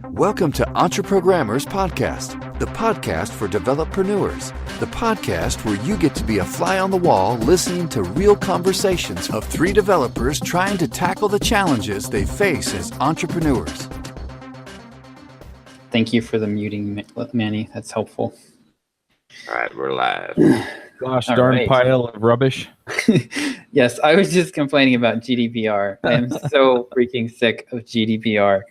Welcome to EntreProgrammers Podcast, the podcast for developreneurs, the podcast where you get to be a fly on the wall listening to real conversations of three developers trying to tackle the challenges they face as entrepreneurs. Thank you for the muting, Manny. That's helpful. All right, we're live. Gosh darn pile of rubbish. Yes, I was just complaining about GDPR. I am so freaking sick of GDPR.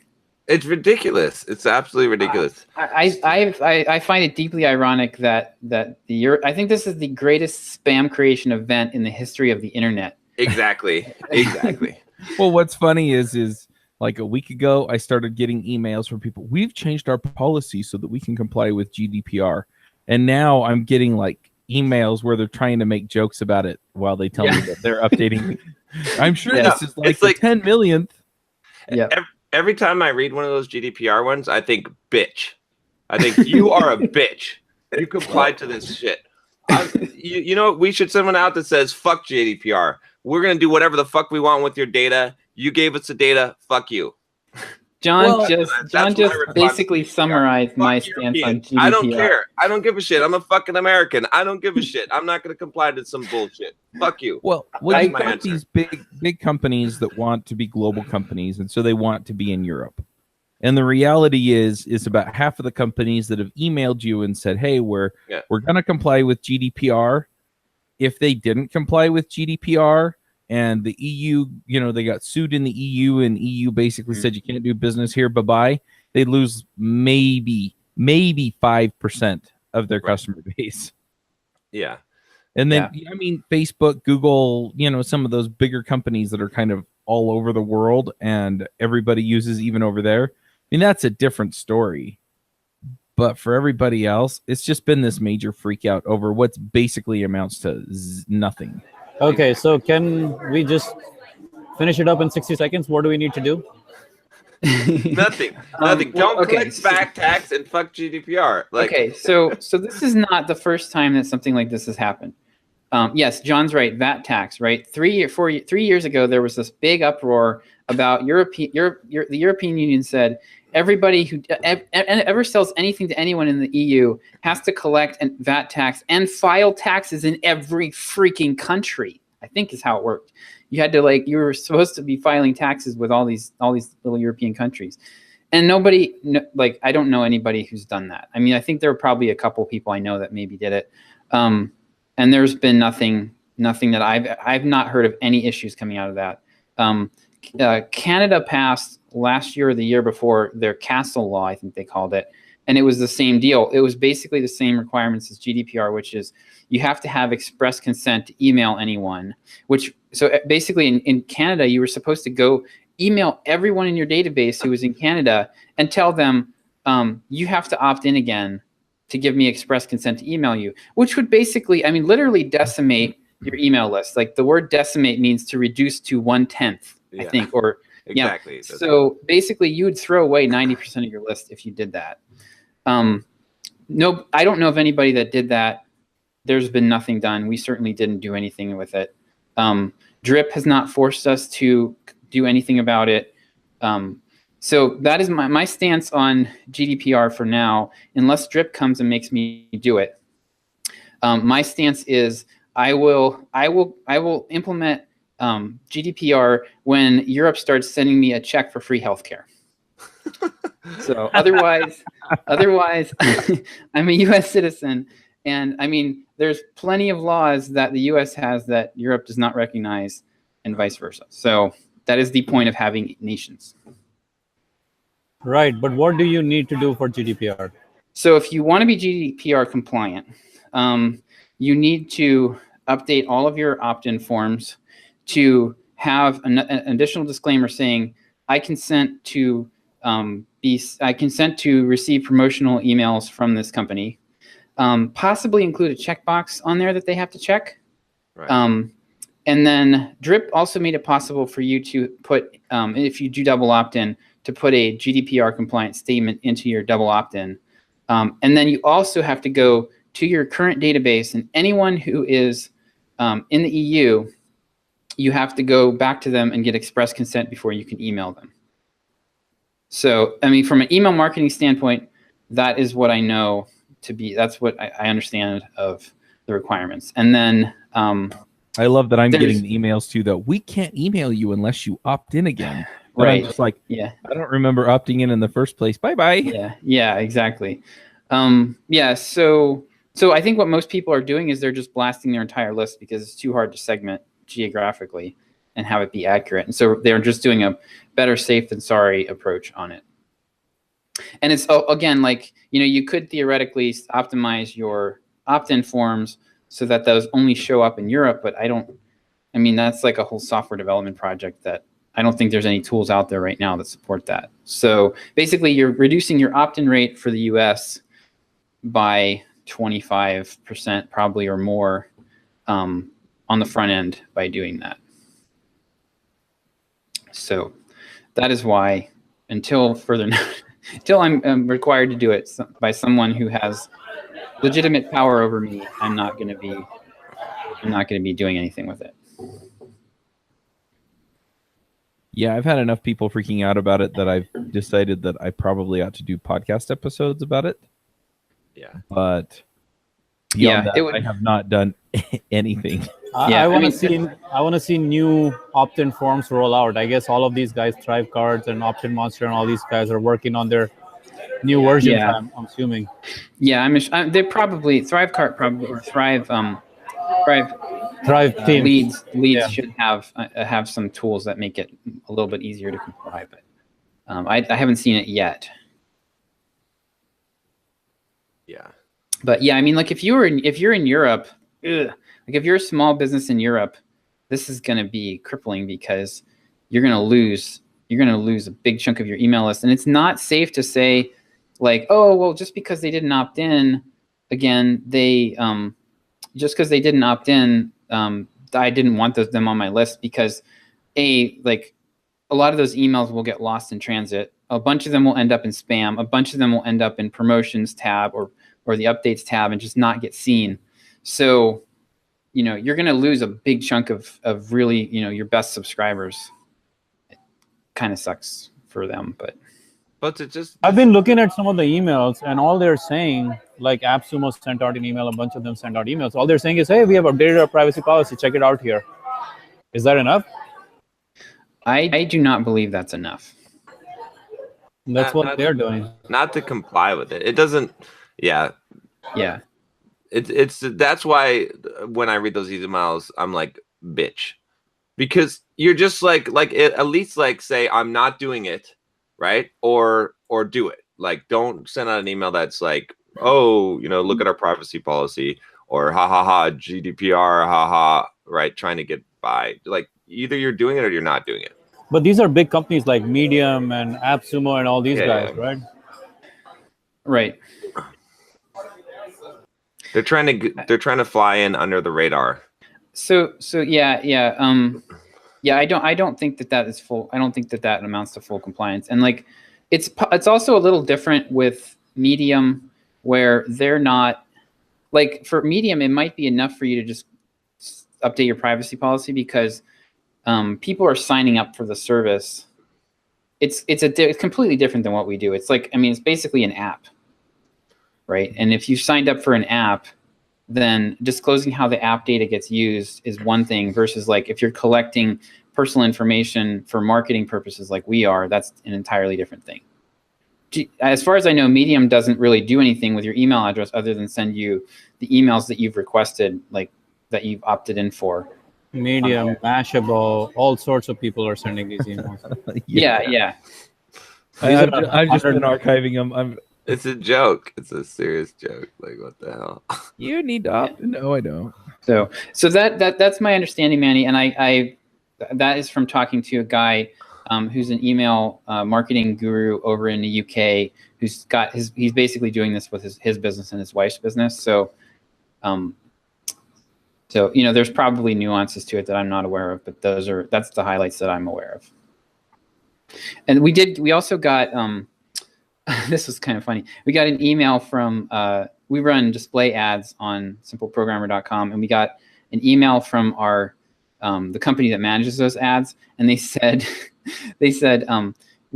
It's ridiculous. It's absolutely ridiculous. I find it deeply ironic that I think this is the greatest spam creation event in the history of the internet. Exactly. Well, what's funny is like a week ago, I started getting emails from people. We've changed our policy so that we can comply with GDPR. And now I'm getting like emails where they're trying to make jokes about it while they tell me that they're updating. I'm sure this is like the 10 millionth. Yeah. Every time I read one of those GDPR ones, I think, bitch. I think you are a bitch. You complied to this shit. You know, we should send one out that says, fuck GDPR. We're going to do whatever the fuck we want with your data. You gave us the data. Fuck you. John just basically summarized my stance on GDPR. I don't care. I don't give a shit. I'm a fucking American. I don't give a shit. I'm not going to comply to some bullshit. Fuck you. Well, you've got these big companies that want to be global companies, and so they want to be in Europe. And the reality is about half of the companies that have emailed you and said, hey, we're going to comply with GDPR. If they didn't comply with GDPR, and the EU, you know, they got sued in the EU, and EU basically said you can't do business here, bye-bye. They lose maybe 5% of their customer base. Yeah. And then, I mean, Facebook, Google, you know, some of those bigger companies that are kind of all over the world and everybody uses even over there. I mean, that's a different story. But for everybody else, it's just been this major freak out over what basically amounts to nothing. Okay, so can we just finish it up in 60 seconds? What do we need to do? Nothing. Don't collect VAT tax and fuck GDPR. So this is not the first time that something like this has happened. Yes, John's right. VAT tax, right? 3 years ago, there was this big uproar about the European Union said everybody who ever sells anything to anyone in the EU has to collect a VAT tax and file taxes in every freaking country. I think is how it worked. You had to you were supposed to be filing taxes with all these little European countries, and nobody I don't know anybody who's done that. I mean, I think there are probably a couple people I know that maybe did it, and there's been nothing that I've not heard of any issues coming out of that. Canada passed last year or the year before their castle law, I think they called it, and it was the same deal. It was basically the same requirements as GDPR, which is you have to have express consent to email anyone. So basically in Canada, you were supposed to go email everyone in your database who was in Canada and tell them you have to opt in again to give me express consent to email you, which would basically, I mean, literally decimate your email list. Like the word decimate means to reduce to 1/10, I think, or exactly. Yeah. So basically, you would throw away 90% of your list if you did that. No, I don't know of anybody that did that. There's been nothing done. We certainly didn't do anything with it. Drip has not forced us to do anything about it. So that is my stance on GDPR for now, unless Drip comes and makes me do it. My stance is I will implement GDPR when Europe starts sending me a check for free healthcare. So otherwise, I'm a U.S. citizen, and I mean, there's plenty of laws that the U.S. has that Europe does not recognize, and vice versa. So that is the point of having nations. Right, but what do you need to do for GDPR? So if you want to be GDPR compliant, you need to update all of your opt-in forms to have an additional disclaimer saying, I consent to receive promotional emails from this company. Possibly include a checkbox on there that they have to check. Right. And then Drip also made it possible for you to put, if you do double opt-in, to put a GDPR compliant statement into your double opt-in. And then you also have to go to your current database, and anyone who is in the EU, you have to go back to them and get express consent before you can email them. So, I mean, from an email marketing standpoint, that is what I know to be, that's what I understand of the requirements. And then I love that I'm getting the emails too, though. We can't email you unless you opt in again. But right. I'm just like, yeah, I don't remember opting in the first place. Bye-bye. Yeah, exactly. Yeah, so I think what most people are doing is they're just blasting their entire list because it's too hard to segment geographically and have it be accurate. And so they're just doing a better safe than sorry approach on it. And it's, again, like, you could theoretically optimize your opt-in forms so that those only show up in Europe, but I mean, that's like a whole software development project that I don't think there's any tools out there right now that support that. So basically, you're reducing your opt-in rate for the US by 25% probably or more on the front end by doing that. So that is why, until further until I'm required to do it by someone who has legitimate power over me, I'm not going to be doing anything with it. Yeah, I've had enough people freaking out about it that I've decided that I probably ought to do podcast episodes about it. Yeah. But beyond that, I have not done anything. I want to see new opt-in forms roll out. I guess all of these guys, Thrive Cards and Opt-in Monster, and all these guys are working on their new versions. Yeah. I'm assuming. Yeah, they're probably Thrive Cart or Thrive team leads should have some tools that make it a little bit easier to comply. But I haven't seen it yet. Yeah. But yeah, I mean, like if you're in Europe, like if you're a small business in Europe, this is going to be crippling because you're going to lose a big chunk of your email list, and it's not safe to say, like, oh well, just because they didn't opt in, again, just because they didn't opt in, I didn't want them on my list because like a lot of those emails will get lost in transit. A bunch of them will end up in spam. A bunch of them will end up in promotions tab or the updates tab and just not get seen. So, you're going to lose a big chunk of really, your best subscribers. It kind of sucks for them, but I've been looking at some of the emails, and all they're saying, like AppSumo sent out an email, a bunch of them sent out emails. All they're saying is, hey, we have updated our privacy policy. Check it out here. Is that enough? I do not believe that's enough. That's what they're doing. Not to comply with it. It doesn't. Yeah. Yeah. That's why when I read those emails, I'm like, bitch, because you're just like at least like say I'm not doing it, right? Or do it. Like, don't send out an email that's like, oh, look at our privacy policy, or ha GDPR, right? Trying to get by. Like, either you're doing it or you're not doing it. But these are big companies like Medium and AppSumo and all these guys, right? Right. They're trying to fly in under the radar. So yeah. I don't think that is full. I don't think that amounts to full compliance. And like, it's also a little different with Medium, where they're not, like, for Medium, it might be enough for you to just update your privacy policy because people are signing up for the service. It's completely different than what we do. It's like, I mean, it's basically an app, right? And if you signed up for an app, then disclosing how the app data gets used is one thing versus like if you're collecting personal information for marketing purposes like we are, that's an entirely different thing. As far as I know, Medium doesn't really do anything with your email address other than send you the emails that you've requested, like that you've opted in for. Medium, Mashable, all sorts of people are sending these emails. Yeah. I've just been archiving them. It's a joke. It's a serious joke. Like, what the hell? You need to opt. No, I don't. So that's my understanding, Manny, and I that is from talking to a guy who's an email marketing guru over in the UK he's basically doing this with his business and his wife's business. So there's probably nuances to it that I'm not aware of, but that's the highlights that I'm aware of. And we also got this was kind of funny. We got an email from we run display ads on simpleprogrammer.com, and we got an email from our the company that manages those ads, and they said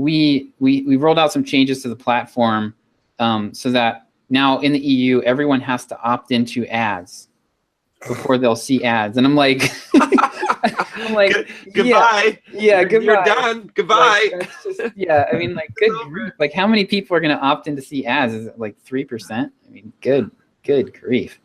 we rolled out some changes to the platform so that now in the EU, everyone has to opt into ads before they'll see ads. And I'm like, goodbye. Yeah, goodbye. You're done. Goodbye. Like, that's just, yeah, I mean, like, good grief. Like, how many people are going to opt in to see ads? Is it like 3%? I mean, good grief.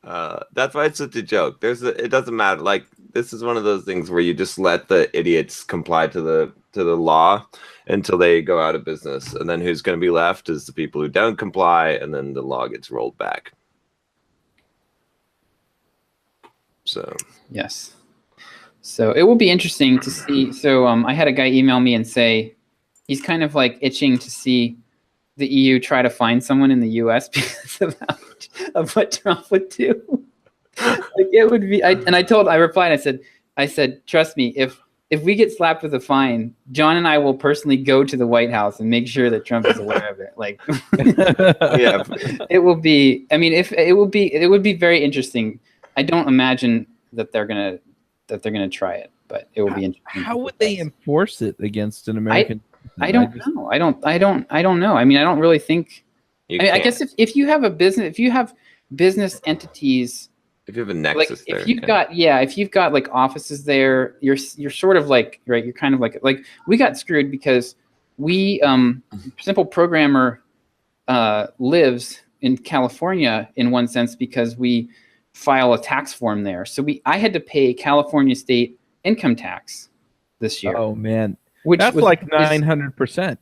That's why it's such a joke. It doesn't matter. Like, this is one of those things where you just let the idiots comply to the law until they go out of business, and then who's going to be left is the people who don't comply, and then the law gets rolled back. So yes. So it will be interesting to see. So I had a guy email me and say he's kind of like itching to see the EU try to find someone in the US because of what Trump would do. Like, it would be. I replied. I said, trust me, if we get slapped with a fine, John and I will personally go to the White House and make sure that Trump is aware of it. Like, yeah, it will be. I mean, it would be very interesting. I don't imagine that they're gonna try it, but it will be interesting. How would they enforce it against an American? I don't know. I don't know. I mean, I don't really think. I guess if you have a business, if you have business entities, if you have a nexus, like, if you've got like offices there, you're sort of like, right. You're kind of like we got screwed because we Simple Programmer lives in California in one sense because we file a tax form there. So I had to pay California state income tax this year. Oh man, that's like 900%.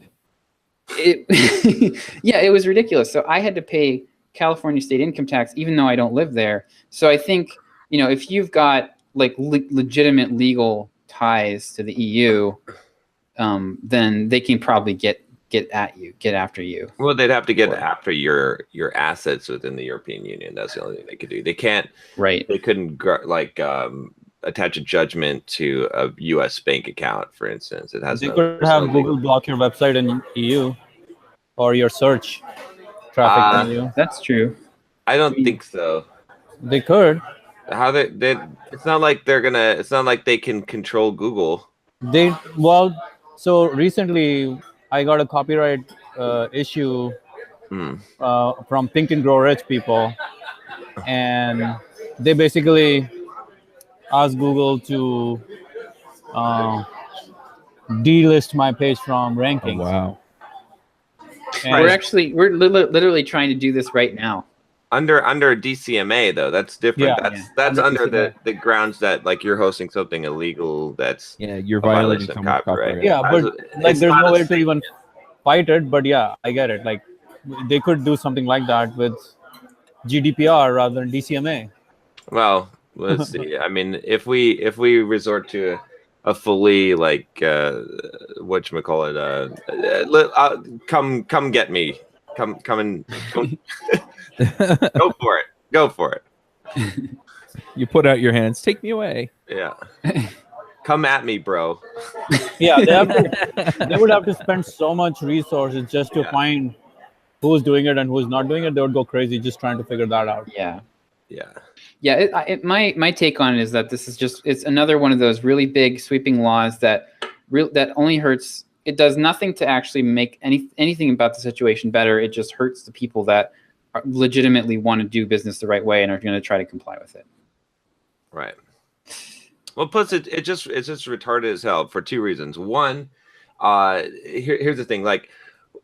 Yeah, it was ridiculous. So I had to pay California state income tax even though I don't live there. So I think, if you've got like legitimate legal ties to the EU, then they can probably get after you. Well, they'd have to get after your assets within the European Union. That's the only thing they could do. They can't. Right. They couldn't attach a judgment to a U.S. bank account, for instance. It has. They could have Google block your website in EU, or your search traffic in EU. That's true. I don't think so. They could. How they? It's not like they're gonna. It's not like they can control Google. So recently I got a copyright issue from Think and Grow Rich people, and they basically asked Google to delist my page from rankings. Oh, wow. And we're literally trying to do this right now. Under DCMA though, that's different. Yeah. That's under the grounds that like you're hosting something illegal. That's you're violating copyright. Yeah, but like there's no way to even fight it. But yeah, I get it. Like they could do something like that with GDPR rather than DCMA. Well, let's see. I mean, if we resort to a fully like whatchamacallit, come get me. Come and go for it. You put out your hands. Take me away. Yeah. Come at me, bro. Yeah, they would have to spend so much resources just to find who's doing it and who's not doing it. They would go crazy just trying to figure that out. Yeah. Yeah. My take on it is that this is it's another one of those really big sweeping laws that only hurts. It does nothing to actually make anything about the situation better. It just hurts the people that legitimately want to do business the right way and are going to try to comply with it. Right. Well, plus it's just retarded as hell for two reasons. One, here's the thing: like,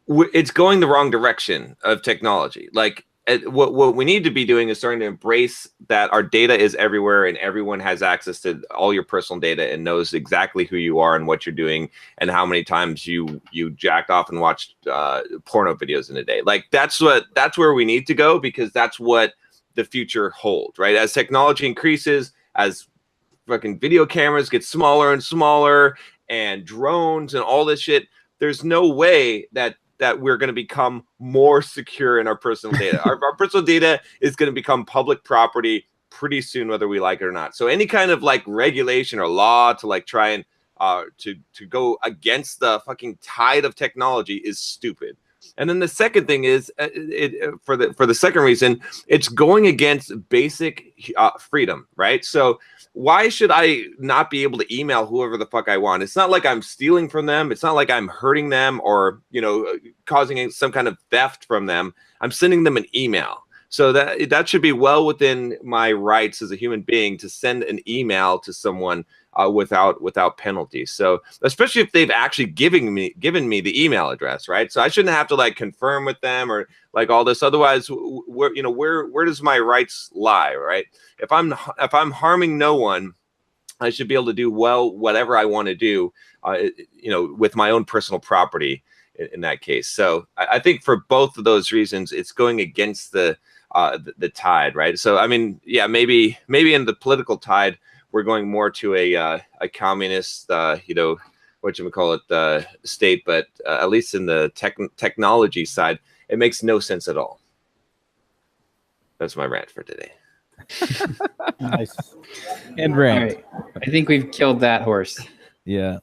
it's going the wrong direction of technology. Like, what we need to be doing is starting to embrace that our data is everywhere and everyone has access to all your personal data and knows exactly who you are and what you're doing and how many times you jacked off and watched porno videos in a day. Like that's where we need to go, because that's what the future holds, right? As technology increases, as fucking video cameras get smaller and smaller and drones and all this shit, there's no way that we're going to become more secure in our personal data. Our personal data is going to become public property pretty soon, whether we like it or not. So any kind of like regulation or law to like try and to go against the fucking tide of technology is stupid. And then the second thing is, for the second reason, it's going against basic freedom, right? So why should I not be able to email whoever the fuck I want? It's not like I'm stealing from them. It's not like I'm hurting them or, causing some kind of theft from them. I'm sending them an email. So that should be well within my rights as a human being to send an email to someone without penalty. So especially if they've actually given me the email address, right? So I shouldn't have to like confirm with them or like all this. Otherwise, where does my rights lie, right? If I'm harming no one, I should be able to do whatever I want to do, with my own personal property in that case. So I think for both of those reasons, it's going against the tide, right? So I mean, yeah, maybe in the political tide, we're going more to a communist, state, but at least in the technology side, it makes no sense at all. That's my rant for today. Nice. And rant. Right. I think we've killed that horse. Yeah.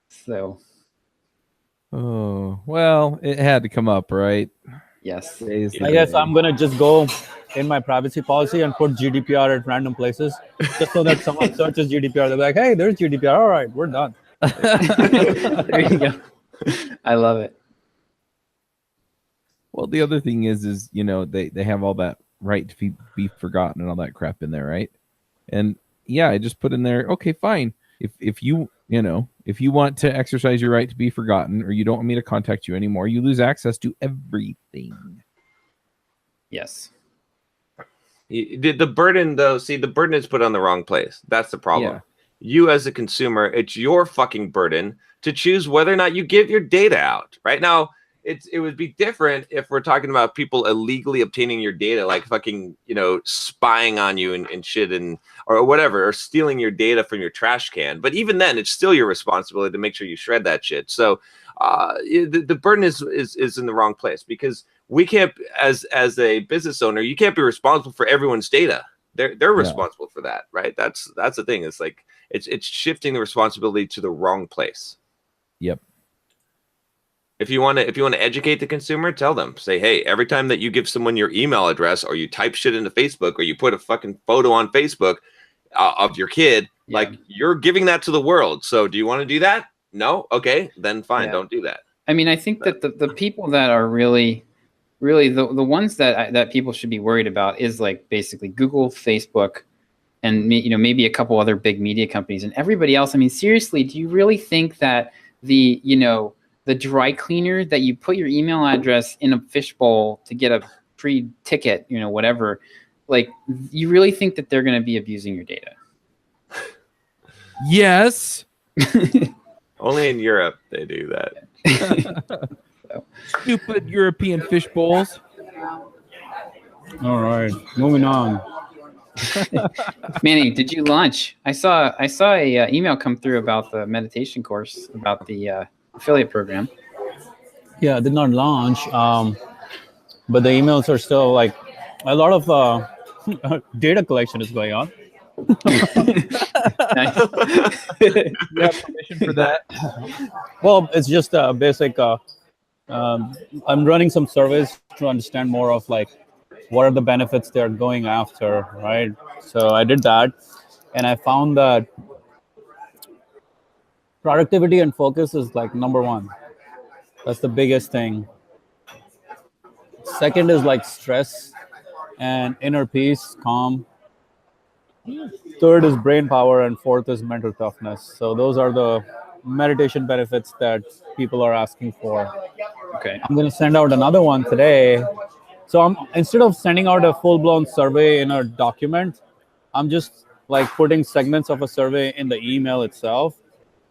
So. Oh, well, it had to come up, right? Yes. I guess I'm going to just go in my privacy policy and put GDPR at random places just so that someone searches GDPR. They're like, hey, there's GDPR. All right, we're done. There you go. I love it. Well, the other thing is they have all that right to be forgotten and all that crap in there, right? And yeah, I just put in there, okay, fine. If you want to exercise your right to be forgotten or you don't want me to contact you anymore, you lose access to everything. Yes. The burden, though, the burden is put on the wrong place. That's the problem. Yeah. You as a consumer, it's your fucking burden to choose whether or not you give your data out. Right now, it would be different if we're talking about people illegally obtaining your data, like fucking, spying on you and shit or whatever, or stealing your data from your trash can. But even then, it's still your responsibility to make sure you shred that shit. So the burden is in the wrong place, because we can't, as a business owner, you can't be responsible for everyone's data. They're responsible for that, right? That's the thing. It's like it's shifting the responsibility to the wrong place. Yep. If you want to educate the consumer, tell them, say, hey, every time that you give someone your email address or you type shit into Facebook or you put a fucking photo on Facebook of your kid, like you're giving that to the world. So do you want to do that? No? Okay, then fine. Don't do that. I mean, I think that the people that are really the ones that people should be worried about is like basically Google, Facebook, and maybe a couple other big media companies, and everybody else. I mean, seriously, do you really think that the dry cleaner that you put your email address in a fishbowl to get a free ticket, whatever, like, you really think that they're going to be abusing your data? Yes. Only in Europe they do that. Stupid European fish bowls. All right, moving on. Manny, did you launch? I saw a email come through about the meditation course, about the affiliate program. Yeah, I did not launch, but the emails are still like a lot of data collection is going on. You have permission for that? Well, it's just a basic. I'm running some surveys to understand more of like what are the benefits they're going after, right? So I did that, and I found that productivity and focus is like number one. That's the biggest thing. Second is like stress and inner peace, calm. Third is brain power, and fourth is mental toughness. So those are the meditation benefits that people are asking for. Okay. I'm going to send out another one today. So instead of sending out a full-blown survey in a document, I'm just like putting segments of a survey in the email itself,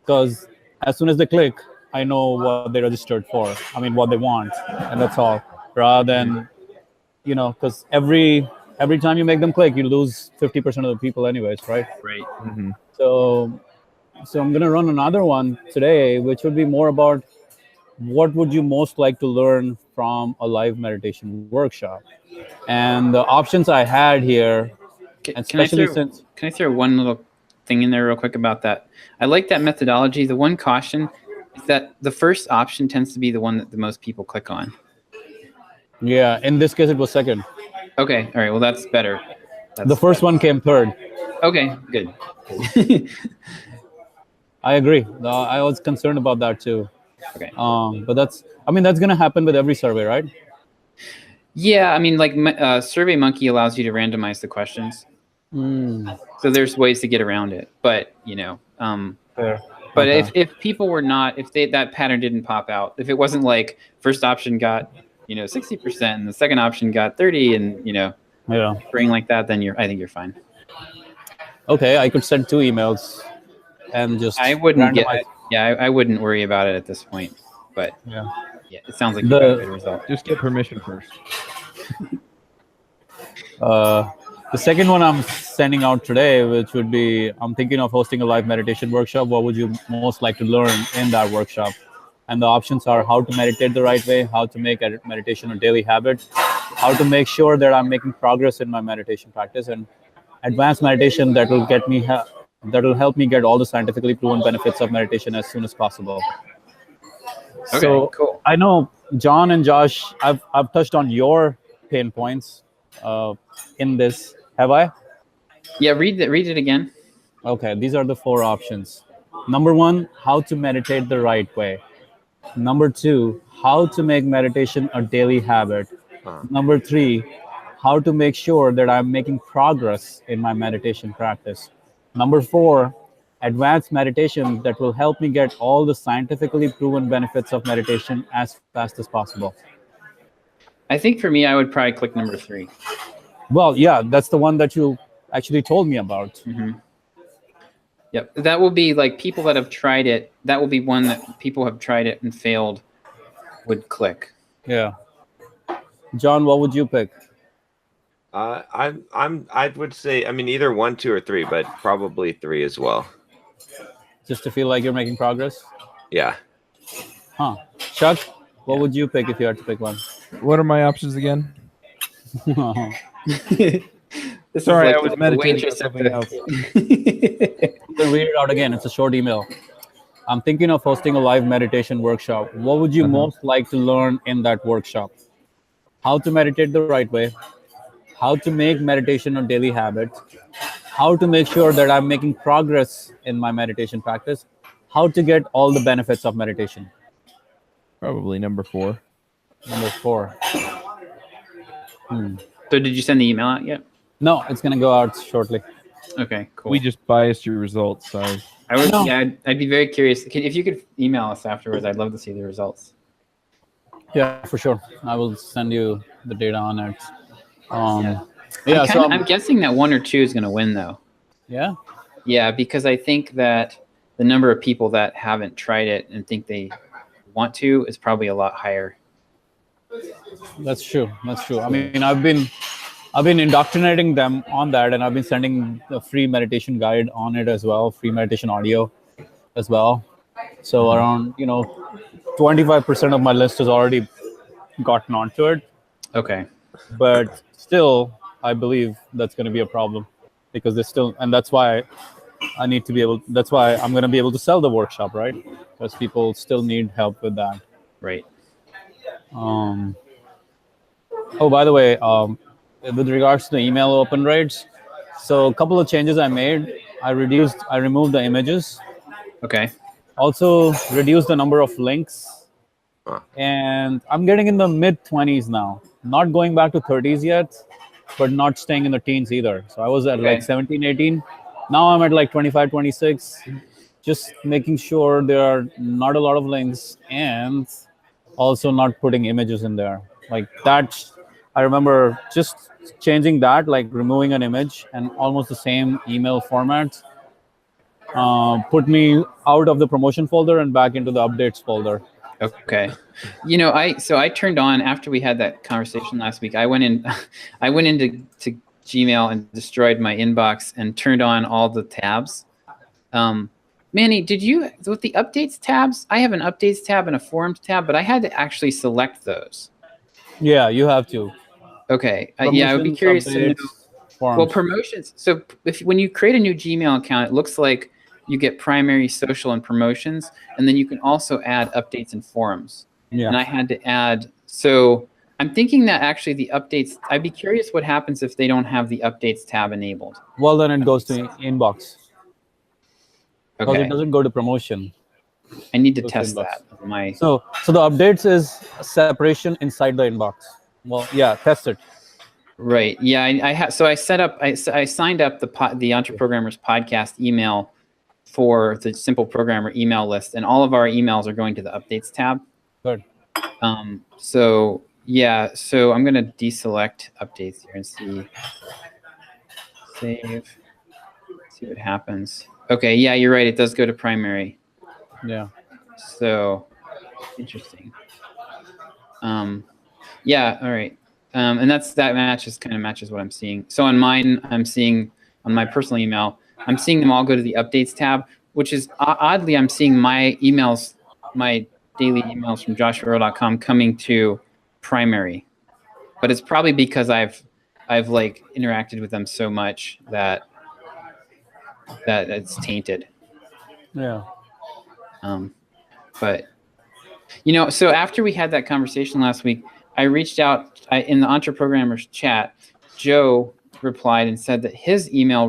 because as soon as they click, I know what they registered for. I mean, what they want, and that's all. Rather than, because every time you make them click, you lose 50% of the people anyways, right? Right. Mm-hmm. So I'm going to run another one today, which would be more about what would you most like to learn from a live meditation workshop. And the options I had here, Can I throw one little thing in there real quick about that? I like that methodology. The one caution, is that the first option tends to be the one that the most people click on. Yeah, in this case, it was second. Okay, all right. Well, that's better. The first one came third. Okay, good. I agree. I was concerned about that too. Okay. But that's going to happen with every survey, right? Yeah, I mean, like SurveyMonkey allows you to randomize the questions, so there's ways to get around it. But Fair. but Okay. if people were not, if that pattern didn't pop out, if it wasn't like first option got 60% and the second option got 30, and Yeah. string like that, then I think you're fine. Okay, I could send 2 emails and just I wouldn't randomize. I wouldn't worry about it at this point. But Yeah. it sounds like you got a good result. Just get permission first. The second one I'm sending out today, which would be, I'm thinking of hosting a live meditation workshop. What would you most like to learn in that workshop? And the options are how to meditate the right way, how to make meditation a daily habit, how to make sure that I'm making progress in my meditation practice, and advanced meditation that will help me get all the scientifically proven benefits of meditation as soon as possible. Okay, So cool. I know John and Josh, I've touched on your pain points in this. Have I? Yeah, read it again. Okay, these are the 4 options. Number 1, how to meditate the right way. Number 2, how to make meditation a daily habit. Number 3, how to make sure that I'm making progress in my meditation practice. Number 4, advanced meditation that will help me get all the scientifically proven benefits of meditation as fast as possible. I think for me, I would probably click number 3. Well, yeah, that's the one that you actually told me about. Yep, that will be like people that have tried it. That will be one that people have tried it and failed would click. Yeah. John, what would you pick? I would say, I mean, either 1, 2, or 3, but probably 3 as well. Just to feel like you're making progress? Yeah. Huh. Chuck, what would you pick if you had to pick one? What are my options again? This Sorry, is I was the meditating on waitress at something the- else. I'll read it out again. It's a short email. I'm thinking of hosting a live meditation workshop. What would you most like to learn in that workshop? How to meditate the right way, how to make meditation a daily habit, how to make sure that I'm making progress in my meditation practice, how to get all the benefits of meditation. Probably number 4. Number 4. So did you send the email out yet? No, it's going to go out shortly. Okay, cool. We just biased your results. Sorry. I would. No. Yeah, I'd be very curious. If you could email us afterwards, I'd love to see the results. Yeah, for sure. I will send you the data on it. I'm guessing that 1 or 2 is going to win, though. Yeah. Yeah, because I think that the number of people that haven't tried it and think they want to is probably a lot higher. That's true. I mean, I've been indoctrinating them on that, and I've been sending a free meditation guide on it as well, free meditation audio as well. So around 25% of my list has already gotten onto it. Okay. But still, I believe that's going to be a problem because there's still, and that's why I'm going to be able to sell the workshop, right? Because people still need help with that. Right. Oh, by the way, with regards to the email open rates, so a couple of changes I made. I removed the images. Okay. Also reduced the number of links. And I'm getting in the mid-20s now. Not going back to 30s yet, but not staying in the teens either. So I was at like 17, 18. Now I'm at like 25, 26. Just making sure there are not a lot of links and also not putting images in there. Like that, I remember just changing that, like removing an image and almost the same email format. Put me out of the promotion folder and back into the updates folder. Okay. I turned on, after we had that conversation last week, I went into Gmail and destroyed my inbox and turned on all the tabs. Manny, with the updates tabs, I have an updates tab and a forums tab, but I had to actually select those. Yeah, you have to. Okay. I would be curious to know. Forums. Well, promotions. So when you create a new Gmail account, it looks like you get primary, social, and promotions, and then you can also add updates and forums. Yeah. And I had to add, so I'm thinking that actually the updates, I'd be curious what happens if they don't have the updates tab enabled. Well, then it goes to inbox. Because Okay. it doesn't go to promotion. I need to Goes test inbox. that. with My So the updates is a separation inside the inbox. Well, yeah, test it. Right. Yeah. So I set up. I signed up the EntreProgrammers podcast email for the Simple Programmer email list, and all of our emails are going to the updates tab. Good. So yeah. So I'm gonna deselect updates here and see. Save. See what happens. Okay. Yeah, you're right. It does go to primary. Yeah. So interesting. Yeah. All right. And that kind of matches what I'm seeing. So on mine, I'm seeing on my personal email, I'm seeing them all go to the updates tab, which is oddly, I'm seeing my emails, my daily emails from joshuaearl.com coming to primary, but it's probably because I've like interacted with them so much that it's tainted. Yeah. But so after we had that conversation last week, I reached out in the EntreProgrammers chat. Joe replied and said that his email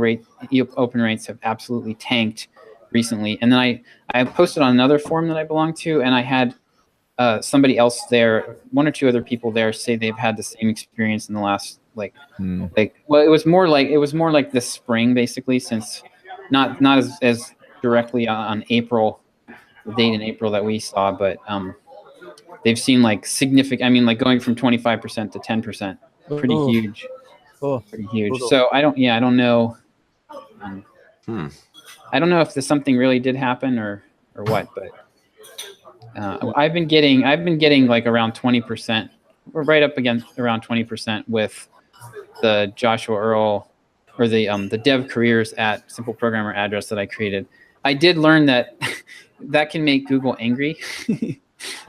open rates have absolutely tanked recently. And then I posted on another forum that I belong to, and I had somebody else there, one or two other people there, say they've had the same experience in the last it was more like this spring, basically, since not as directly on April, the date in April that we saw, but they've seen like significant. I mean, like going from 25% to 10%, pretty huge. Pretty huge. Brutal. So I don't know. I don't know if there's something really did happen or what, but I've been getting like around 20%. We're right up against around 20% with the Joshua Earl or the dev careers at Simple Programmer address that I created. I did learn that that can make Google angry.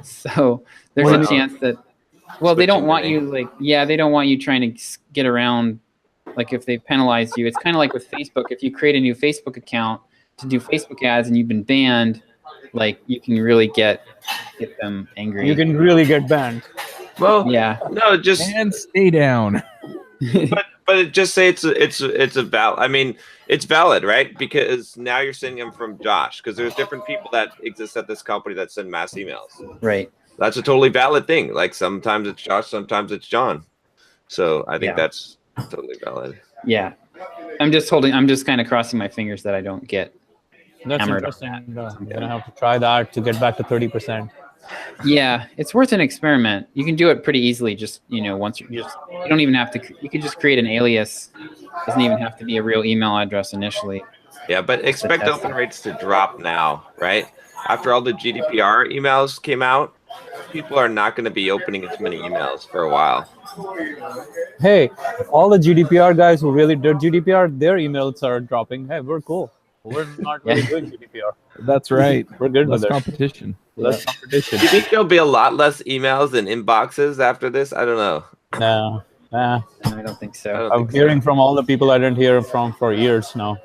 So there's a chance that, they don't want you they don't want you trying to get around, like if they penalize you. It's kind of like with Facebook. If you create a new Facebook account to do Facebook ads and you've been banned, like you can really get them angry. You can really get banned. Well, yeah. No, just and stay down. but just say it's a valid. I mean, it's valid, right? Because now you're sending them from Josh, because there's different people that exist at this company that send mass emails. Right. That's a totally valid thing. Like sometimes it's Josh, sometimes it's John. So I think that's totally valid. Yeah. I'm just kind of crossing my fingers that I don't get That's hammered on interesting. that. I'm gonna have to try that to get back to 30%. Yeah, it's worth an experiment. You can do it pretty easily. Just once you don't even have to. You could just create an alias. Doesn't even have to be a real email address initially. Yeah, but expect open rates to drop now, right? After all the GDPR emails came out, people are not going to be opening as many emails for a while. Hey, all the GDPR guys who really did GDPR, their emails are dropping. Hey, we're cool. We're not really doing GDPR. That's right. We're good Less with it. competition. Less competition. Do you think there'll be a lot less emails and inboxes after this? I don't know. No, I don't think so. I'm hearing from all the people I didn't hear from for years now.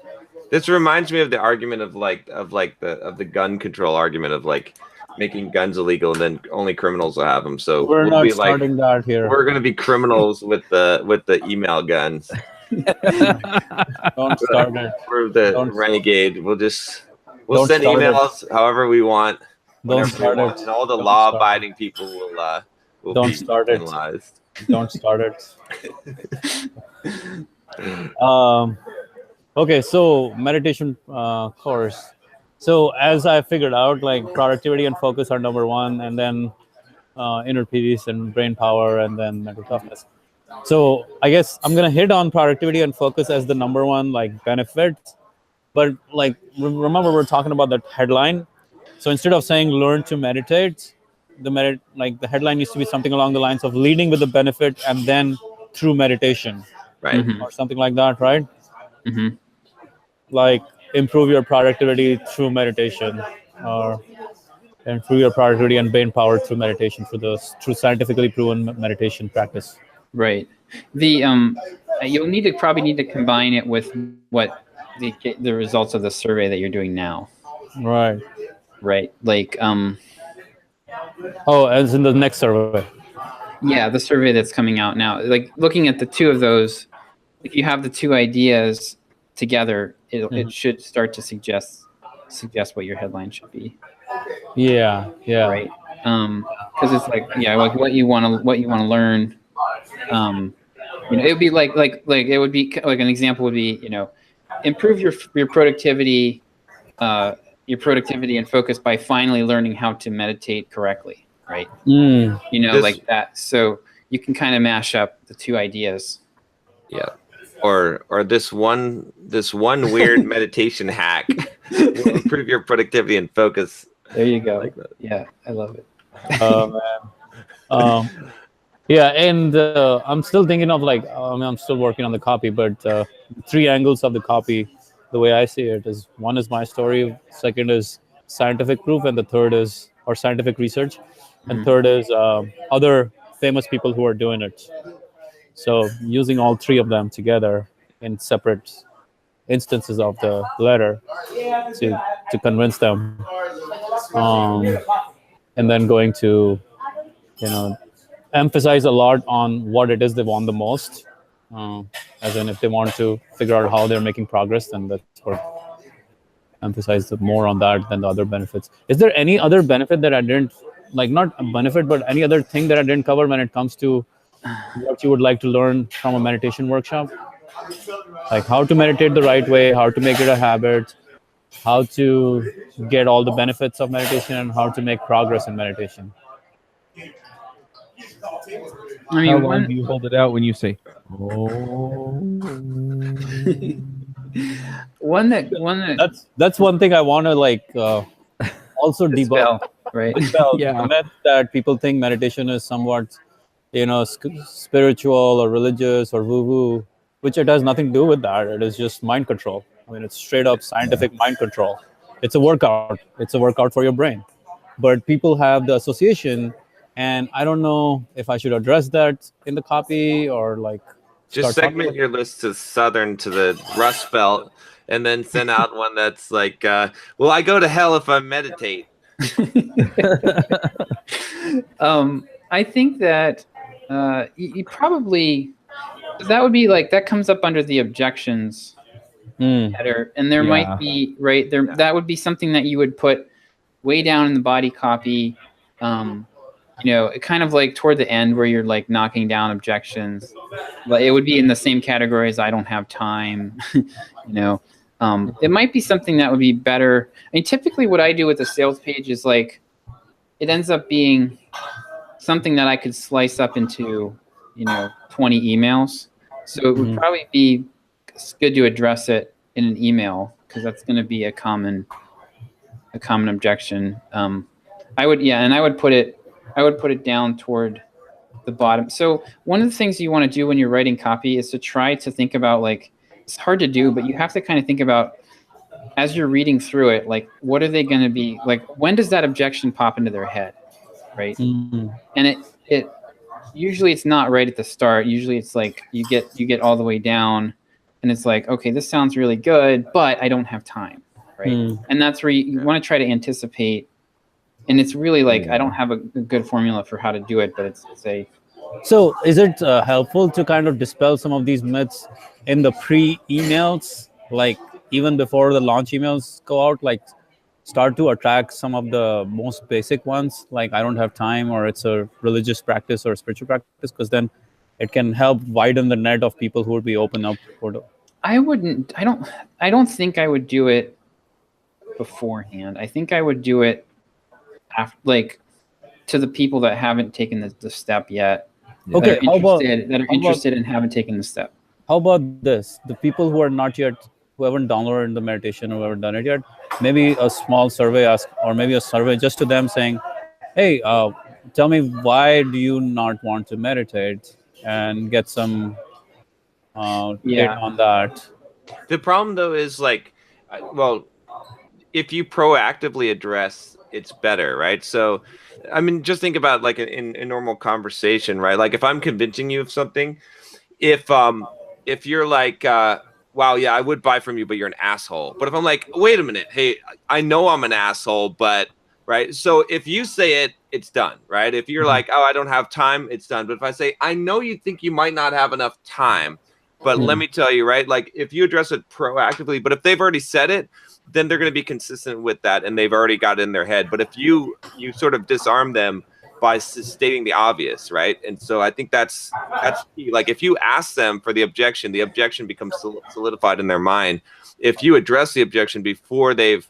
This reminds me of the argument of the gun control argument of like making guns illegal and then only criminals will have them. So We're we'll not be starting that here. We're going to be criminals with the email guns. Don't start it. We're the renegade. We'll send emails however we want. Don't start it. And all the law-abiding people will Don't be start it. penalized. Don't start it. Okay, so meditation course. So as I figured out, like productivity and focus are number one, and then inner peace and brain power, and then mental toughness. So I guess I'm gonna hit on productivity and focus as the number one like benefit. But like remember we're talking about that headline. So instead of saying learn to meditate, the headline needs to be something along the lines of leading with the benefit and then through meditation, Right? or something like that, right? Mm-hmm. Like improve your productivity through meditation, or improve your productivity and brain power through meditation through scientifically proven meditation practice. Right. The you'll probably need to combine it with what the results of the survey that you're doing now. Right. Right. Like Oh, as in the next survey. yeah, the survey that's coming out now. Like looking at the two of those, if you have the two ideas together, it should start to suggest what your headline should be. Yeah. Right. Because it's like like what you want to learn. It would be like it would be like an example would be improve your productivity and focus by finally learning how to meditate correctly. Right. Like that. So you can kind of mash up the two ideas. Yeah. Or this one weird meditation hack will improve your productivity and focus. There you go. Like that. Yeah, I love it. Oh man. Yeah, and I'm still thinking of I'm still working on the copy, but 3 angles of the copy, the way I see it is, one is my story, second is scientific proof, and the third is scientific research, and third is other famous people who are doing it. So using all 3 of them together in separate instances of the letter to convince them, and then going to emphasize a lot on what it is they want the most, as in if they want to figure out how they're making progress, then that's what emphasize more on that than the other benefits. Is there any other benefit that I didn't not a benefit, but any other thing that I didn't cover when it comes to what you would like to learn from a meditation workshop? Like how to meditate the right way, how to make it a habit, how to get all the benefits of meditation, and how to make progress in meditation. I mean, how long do you hold it out when you say, "Oh"? That's one thing I want to also debug. Right? Yeah. The myth that people think meditation is somewhat, spiritual or religious or woo-woo, which it has nothing to do with that. It is just mind control. I mean, it's straight up scientific mind control. It's a workout. It's a workout for your brain. But people have the association, and I don't know if I should address that in the copy or just segment your list to Southern to the Rust Belt, and then send out one that's like, well, I go to hell if I meditate. I think that you probably, that would be that comes up under the objections header, and there might be that would be something that you would put way down in the body copy, kind of toward the end where you're knocking down objections. But it would be in the same category as I don't have time. It might be something that would be better. I mean, typically what I do with a sales page is it ends up being something that I could slice up into 20 emails. So it would probably be good to address it in an email, because that's going to be a common objection. I would put it down toward the bottom. So one of the things you want to do when you're writing copy is to try to think about it's hard to do, but you have to kind of think about, as you're reading through it, what are they going to be when does that objection pop into their head, right? And it usually it's not right at the start. Usually it's you get all the way down, and it's okay, this sounds really good, but I don't have time, right? And that's where you want to try to anticipate. And it's really I don't have a good formula for how to do it, but it's a. So is it helpful to kind of dispel some of these myths in the pre-emails, even before the launch emails go out, start to attract some of the most basic ones, I don't have time, or it's a religious practice or a spiritual practice, because then it can help widen the net of people who would be open up for the. I don't think I would do it beforehand. I think I would do it after, to the people that haven't taken the step yet. Okay, that are interested and haven't taken the step. How about this? The people who are not yet, who haven't downloaded the meditation or haven't done it yet, maybe a small survey or maybe a survey just to them saying, hey, tell me, why do you not want to meditate, and get some data on that. The problem though is if you proactively address, it's better, right? So, I mean, just think about in a normal conversation, right? If I'm convincing you of something, if you're wow, yeah, I would buy from you, but you're an asshole. But if I'm like, wait a minute, hey, I know I'm an asshole, but right. So if you say it, it's done, right? If you're like, oh, I don't have time, it's done. But if I say, I know you think you might not have enough time, but let me tell you, right? Like if you address it proactively, but if they've already said it, then they're going to be consistent with that, and they've already got it in their head. But if you sort of disarm them by stating the obvious, right? And so I think that's key. Like if you ask them for the objection becomes solidified in their mind. If you address the objection before they've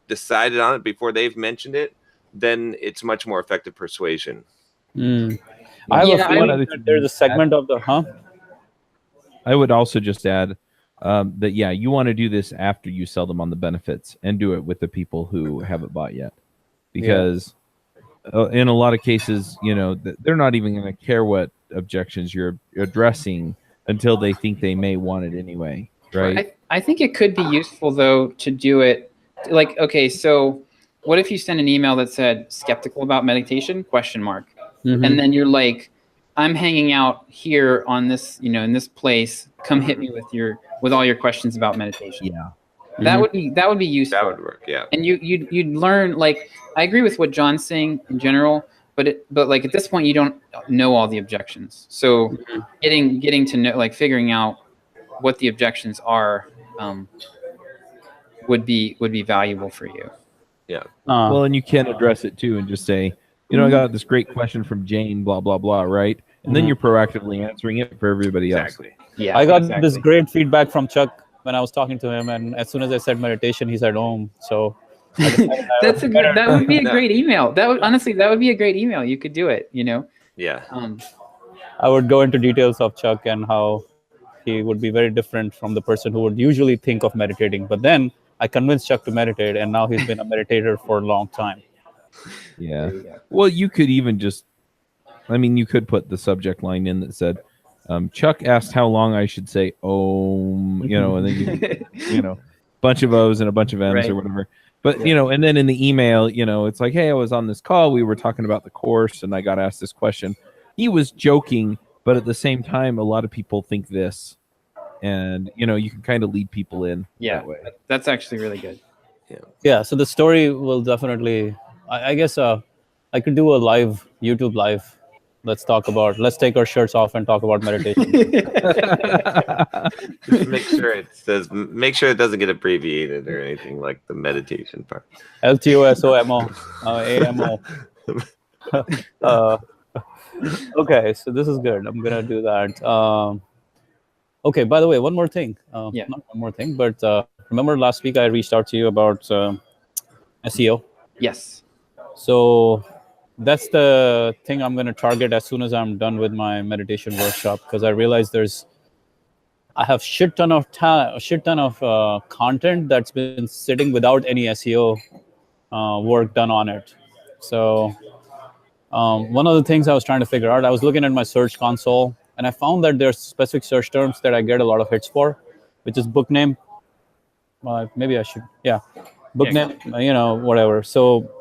decided on it, before they've mentioned it, then it's much more effective persuasion. I have a feeling that there's a segment of the I would also just add that you want to do this after you sell them on the benefits, and do it with the people who haven't bought yet, because in a lot of cases, they're not even going to care what objections you're addressing until they think they may want it anyway, right? I think it could be useful though to do it like, okay, so what if you send an email that said skeptical about meditation ? And then you're like, I'm hanging out here on this, in this place. Come hit me with all your questions about meditation. Yeah. That would be useful. That would work, yeah. And you'd learn, like, I agree with what John's saying in general, but like at this point you don't know all the objections. So getting to know, like figuring out what the objections are would be valuable for you. Yeah. Well, and you can address it too and just say, I got this great question from Jane, blah, blah, blah, right? And then you're proactively answering it for everybody else. Yeah. I got this great feedback from Chuck when I was talking to him, and as soon as I said meditation, he said Oomm. So that would be a great email. That would be a great email. You could do it, Yeah. I would go into details of Chuck and how he would be very different from the person who would usually think of meditating. But then I convinced Chuck to meditate, and now he's been a meditator for a long time. Yeah. Well, you could even you could put the subject line in that said, Chuck asked how long I should say Oomm, and then you bunch of O's and a bunch of M's or whatever. But and then in the email, it's like, hey, I was on this call, we were talking about the course, and I got asked this question. He was joking, but at the same time, a lot of people think this, and you can kind of lead people in that way. That's actually really good. Yeah. So the story will definitely, I guess, I could do a YouTube live. Let's take our shirts off and talk about meditation. Just make sure it doesn't get abbreviated or anything like the meditation part. LTOSOMO, AMO. Okay, so this is good. I'm gonna do that. Okay. By the way, one more thing. Not one more thing, but remember last week I reached out to you about SEO. Yes. So that's the thing I'm going to target as soon as I'm done with my meditation workshop, because I realize I have shit ton of content that's been sitting without any SEO work done on it. So one of the things I was trying to figure out, I was looking at my search console, and I found that there's specific search terms that I get a lot of hits for, which is book name. Maybe I should, book name, whatever. So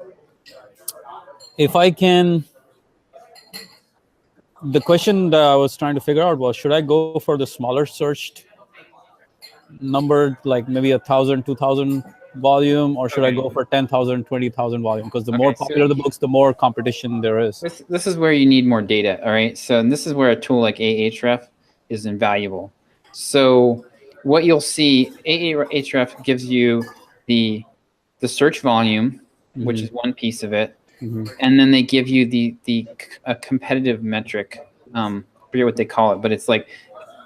if I can, the question that I was trying to figure out was, should I go for the smaller searched number, like maybe 1,000, 2,000 volume, or should I go for 10,000, 20,000 volume? Because the more popular the books, the more competition there is. This is where you need more data, all right? So this is where a tool like Ahref is invaluable. So what you'll see, Ahref gives you the search volume, which is one piece of it. And then they give you a competitive metric. I forget what they call it, but it's like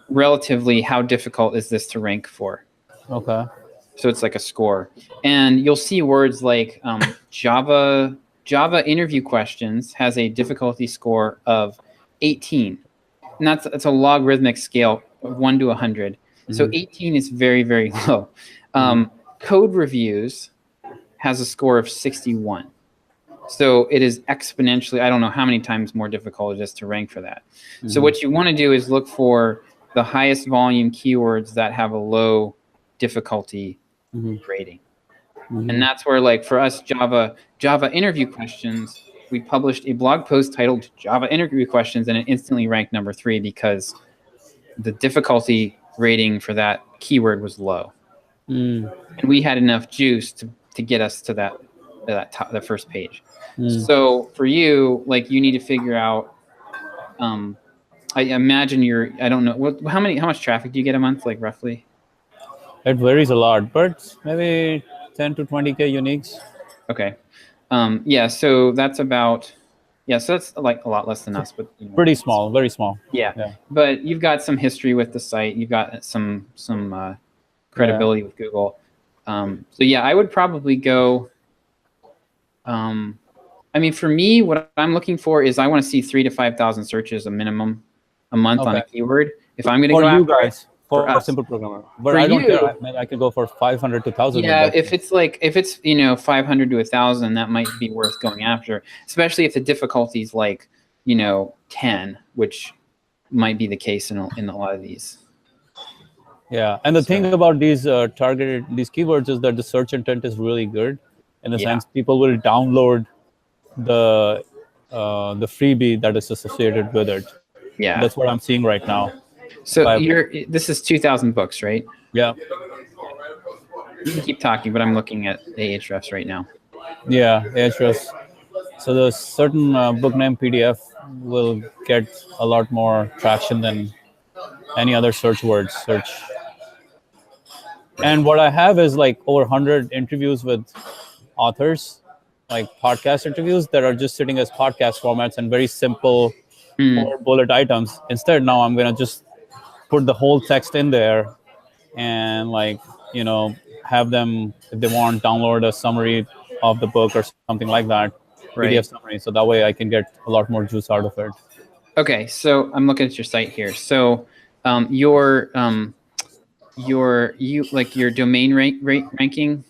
relatively how difficult is this to rank for. Okay. So it's like a score, and you'll see words like Java interview questions has a difficulty score of 18, and that's a logarithmic scale of 1 to 100. So 18 is very, very low. Code reviews has a score of 61. So it is exponentially, I don't know how many times more difficult it is to rank for that. So what you want to do is look for the highest volume keywords that have a low difficulty rating. And that's where, like, for us, Java interview questions, we published a blog post titled Java interview questions, and it instantly ranked number 3 because the difficulty rating for that keyword was low, and we had enough juice to get us to the first page. So for you, like, you need to figure out. I imagine I don't know how much traffic do you get a month, like roughly? It varies a lot, but maybe 10 to 20K uniques. Okay. Yeah. So that's about. Yeah. So that's like a lot less than us, but pretty small, very small. Yeah. But you've got some history with the site. You've got some credibility with Google. So yeah, I would probably go. I mean, for me, what I'm looking for is I want to see 3,000 to 5,000 searches a minimum a month on a keyword. If I'm going to go for you after guys, for a simple programmer, but I don't care. I could go for 500 to 1,000. Yeah, if it's 500 to 1,000, that might be worth going after, especially if the difficulty is 10, which might be the case in a lot of these. Yeah, and the thing about these targeted keywords is that the search intent is really good, in the sense people will download the freebie that is associated with it. Yeah, that's what I'm seeing right now. So this is 2,000 books, right? Yeah. You can keep talking, but I'm looking at Ahrefs right now. Yeah, Ahrefs. So the certain book name PDF will get a lot more traction than any other search. And what I have is like over 100 interviews with authors, like podcast interviews that are just sitting as podcast formats and very simple 4 bullet items. Instead, now I'm going to just put the whole text in there and have them, if they want, download a summary of the book or something like that, PDF summary. So that way I can get a lot more juice out of it. Okay, so I'm looking at your site here. So your domain ranking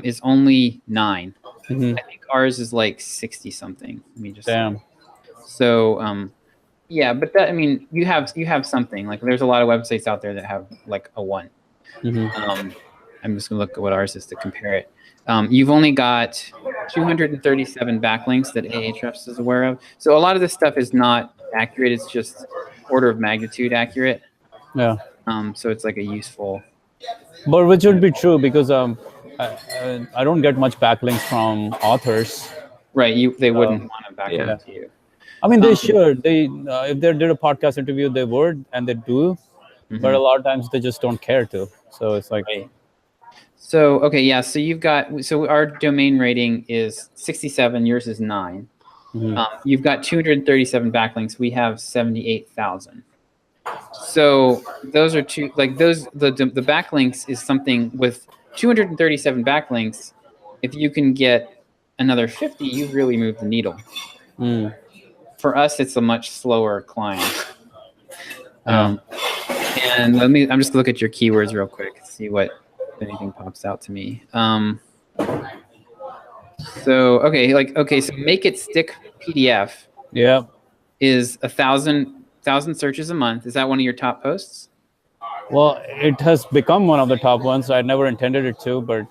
is only 9. I think ours is like 60 something. Let me just. Damn. So yeah, but that, I mean, you have something. Like, there's a lot of websites out there that have like a 1. I'm just gonna look at what ours is to compare it. You've only got 237 backlinks that Ahrefs is aware of. So a lot of this stuff is not accurate. It's just order of magnitude accurate. Yeah. So it's like a useful. But which would be true, because I don't get much backlinks from authors. Right. They wouldn't want to backlink to you. I mean, they should. They if they did a podcast interview, they would, and they do. But a lot of times they just don't care to. So it's like. Right. So okay, yeah. So our domain rating is 67. Yours is 9. You've got 237 backlinks. We have 78,000. So those are the backlinks is something with 237 backlinks. If you can get another 50, you've really moved the needle. For us, it's a much slower climb. And I'm just look at your keywords real quick, see if anything pops out to me. So make it stick PDF. Yeah. Is 1,000 searches a month. Is that one of your top posts? Well, it has become one of the top ones. I never intended it to, but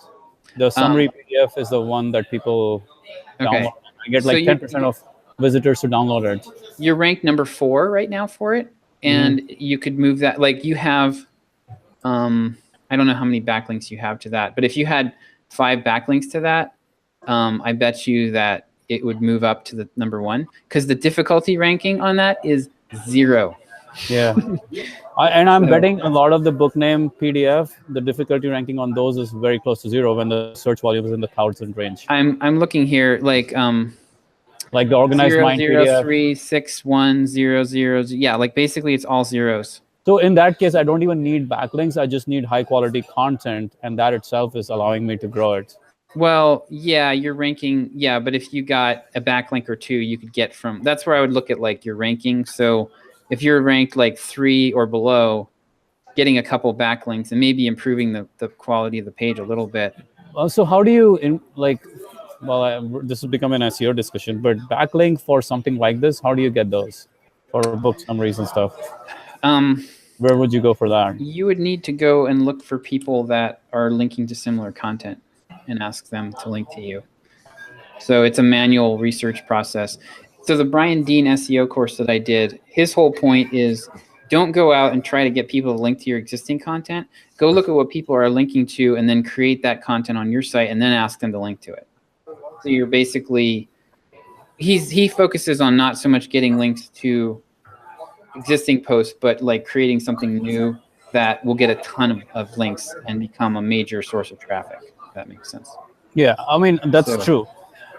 the summary PDF is the one that people download. I get like 10% of visitors to download it. You're ranked number 4 right now for it, and you could move that. Like, you have, I don't know how many backlinks you have to that, but if you had 5 backlinks to that, I bet you that it would move up to the number 1, because the difficulty ranking on that is 0. Yeah. I'm betting a lot of the book name PDF, the difficulty ranking on those is very close to 0 when the search volume is in the thousand range. I'm looking here, like the organized mind PDF. 3, 6, 1, 0, 0. Yeah, like basically it's all zeros. So in that case, I don't even need backlinks. I just need high quality content, and that itself is allowing me to grow it. Well, yeah, you're ranking. Yeah, but if you got a backlink or 2, you could get from. That's where I would look at like your ranking. So if you're ranked like 3 or below, getting a couple backlinks and maybe improving the quality of the page a little bit. So how do you this is becoming an SEO discussion, but backlink for something like this, how do you get those for book summaries and stuff? Where would you go for that? You would need to go and look for people that are linking to similar content and ask them to link to you. So it's a manual research process. So the Brian Dean SEO course that I did, his whole point is don't go out and try to get people to link to your existing content. Go look at what people are linking to and then create that content on your site and then ask them to link to it. So you're basically, he focuses on not so much getting links to existing posts, but like creating something new that will get a ton of links and become a major source of traffic, if that makes sense. Yeah, I mean, that's true.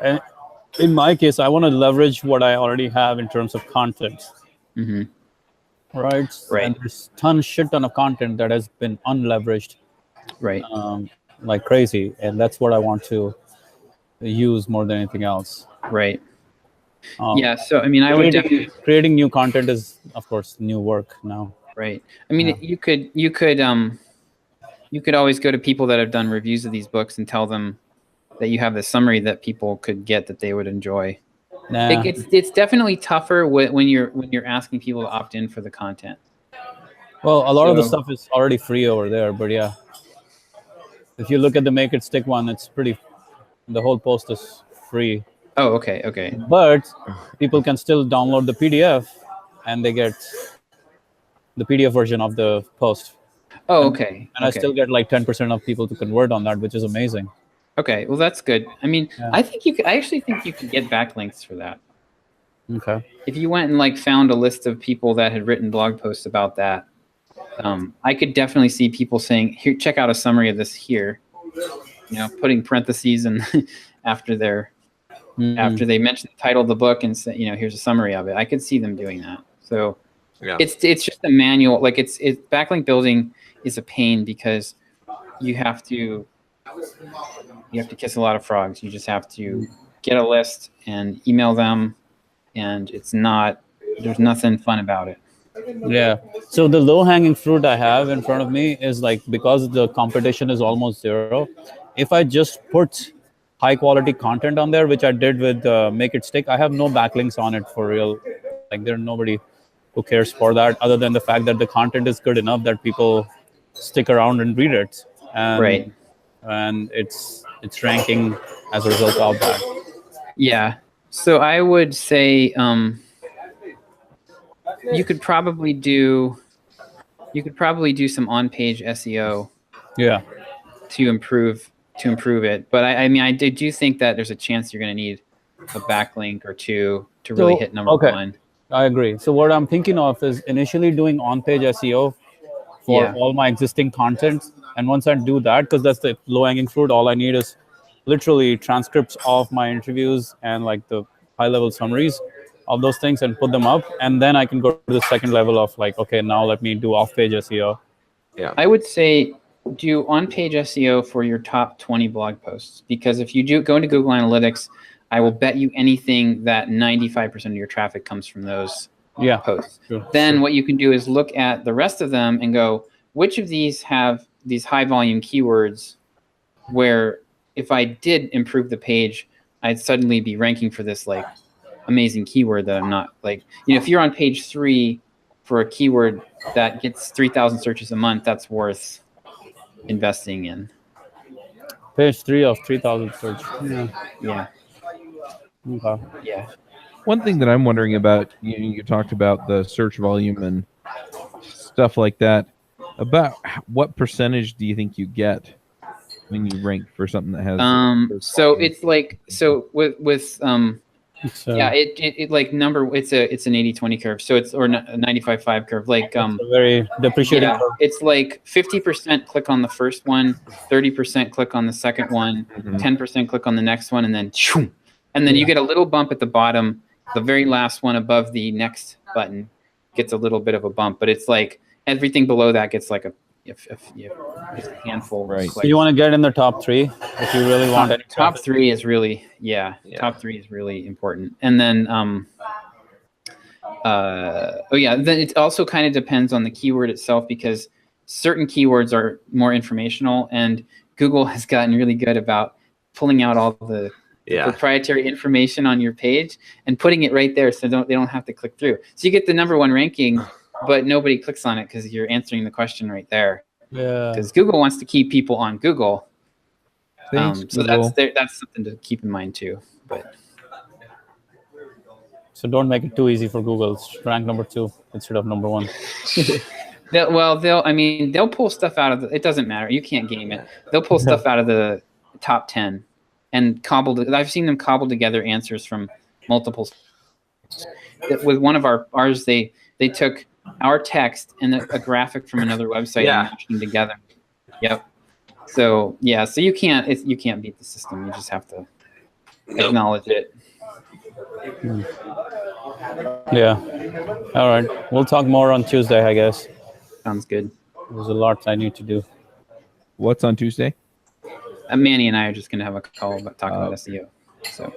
And in my case, I want to leverage what I already have in terms of content. Mm-hmm. Right. And there's shit ton of content that has been unleveraged. Right. Like crazy. And that's what I want to use more than anything else. Right. Yeah. So, I mean, I would definitely... Creating new content is, of course, new work now. Right. I mean, you could always go to people that have done reviews of these books and tell them that you have the summary that people could get that they would enjoy. It's definitely tougher when you're asking people to opt in for the content. Well, a lot of the stuff is already free over there, but yeah, if you look at the Make It Stick one, it's the whole post is free. Oh, okay. But people can still download the PDF, and they get the PDF version of the post. Oh, okay. And I still get like 10% of people to convert on that, which is amazing. Okay, well that's good. I mean, I actually think you could get backlinks for that. Okay. If you went and like found a list of people that had written blog posts about that, I could definitely see people saying, "Here, check out a summary of this here." You know, putting parentheses and after they mention the title of the book and say, you know, here's a summary of it. I could see them doing that. So it's just a manual. Like it's backlink building is a pain because you have to kiss a lot of frogs. You just have to get a list and email them, and there's nothing fun about it. Yeah. So the low-hanging fruit I have in front of me is like, because the competition is almost zero, if I just put high-quality content on there, which I did with Make It Stick, I have no backlinks on it for real. Like there's nobody who cares for that, other than the fact that the content is good enough that people stick around and read it. Right. And it's ranking as a result of that. Yeah. So I would say you could probably do some on-page SEO. Yeah. To improve it, but I mean I do think that there's a chance you're going to need a backlink or two to really hit number one. I agree. So what I'm thinking of is initially doing on-page SEO for all my existing content. And once I do that, because that's the low-hanging fruit, all I need is literally transcripts of my interviews and like the high-level summaries of those things and put them up. And then I can go to the second level of like, okay, now let me do off-page SEO. Yeah. I would say do on-page SEO for your top 20 blog posts, because if you go into Google Analytics, I will bet you anything that 95% of your traffic comes from those posts. Sure. Then what you can do is look at the rest of them and go, which of these have these high volume keywords where if I did improve the page, I'd suddenly be ranking for this like amazing keyword that I'm not like, you know, if you're on page 3 for a keyword that gets 3,000 searches a month, that's worth investing in. Page 3 of 3,000 search. Yeah. Okay. Yeah. One thing that I'm wondering about, you talked about the search volume and stuff like that. About what percentage do you think you get when you rank for something that has? So it's like with it like it's an 80-20 curve. So it's or a 95-5 curve. Like it's a very depreciating curve. It's like 50% click on the first one, 30% click on the second one, 10% click on the next one, and then you get a little bump at the bottom. The very last one above the next button gets a little bit of a bump, but it's like everything below that gets like just a handful. Right. So you want to get in the top 3 if you really want it. Top 3 is really top 3 is really important. And then then it also kind of depends on the keyword itself, because certain keywords are more informational, and Google has gotten really good about pulling out all the proprietary information on your page and putting it right there, so they don't have to click through. So you get the number 1 ranking, but nobody clicks on it because you're answering the question right there. Yeah. Because Google wants to keep people on Google. Thanks, so Google. that's something to keep in mind too. But So don't make it too easy for Google. Rank number 2 instead of number 1. They'll pull stuff out of it doesn't matter. You can't game it. They'll pull stuff out of the top 10 and I've seen them cobble together answers from multiple. With one of ours, they took our text and a graphic from another website and mashed them together. Yep. So you can't beat the system. You just have to acknowledge it. Yeah. All right. We'll talk more on Tuesday, I guess. Sounds good. There's a lot I need to do. What's on Tuesday? Manny and I are just going to have a call about talking about SEO. So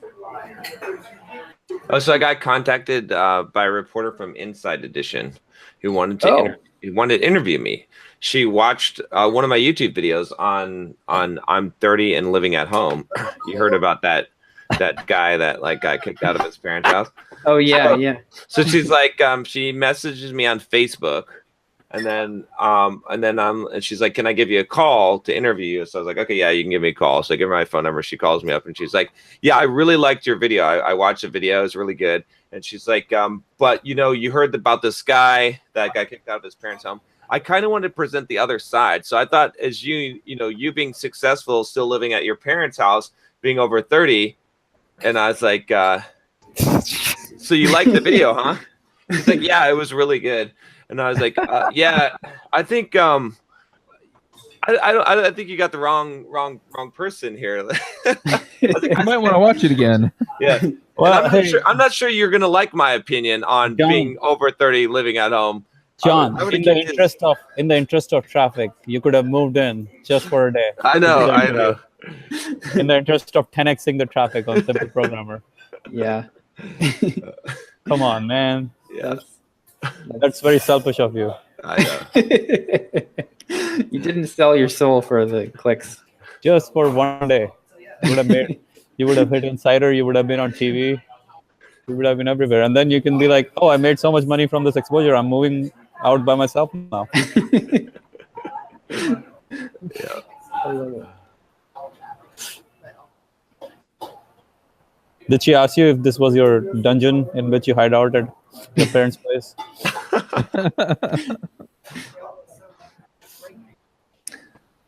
I got contacted by a reporter from Inside Edition who wanted to interview me. She watched one of my YouTube videos on I'm 30 and living at home. You heard about that guy that got kicked out of his parents' house? Oh yeah. So she's like, she messages me on Facebook, and then she's like, "Can I give you a call to interview you?" So I was like, "Okay, yeah, you can give me a call." So I give her my phone number. She calls me up, and she's like, "Yeah, I really liked your video. I watched the video. It was really good." And she's like, "But you heard about this guy that got kicked out of his parents' home. I kind of wanted to present the other side. So I thought, as you being successful, still living at your parents' house, being over 30." And I was like, "So you liked the video, huh?" He's like, "Yeah, it was really good." And I was like, "Yeah, I think I think you got the wrong person here." I might want to watch it again. Yeah. Well, I'm not sure you're gonna like my opinion on being over 30 living at home. John, in the interest of traffic, you could have moved in just for a day. I know. In the interest of 10xing the traffic on Simple Programmer. Yeah. Come on, man. Yeah. That's very selfish of you. I know. You didn't sell your soul for the clicks. Just for one day. You would have hit Insider, you would have been on TV, you would have been everywhere. And then you can be like, "Oh, I made so much money from this exposure. I'm moving out by myself now." Yeah. Did she ask you if this was your dungeon in which you hide out at your parents' place?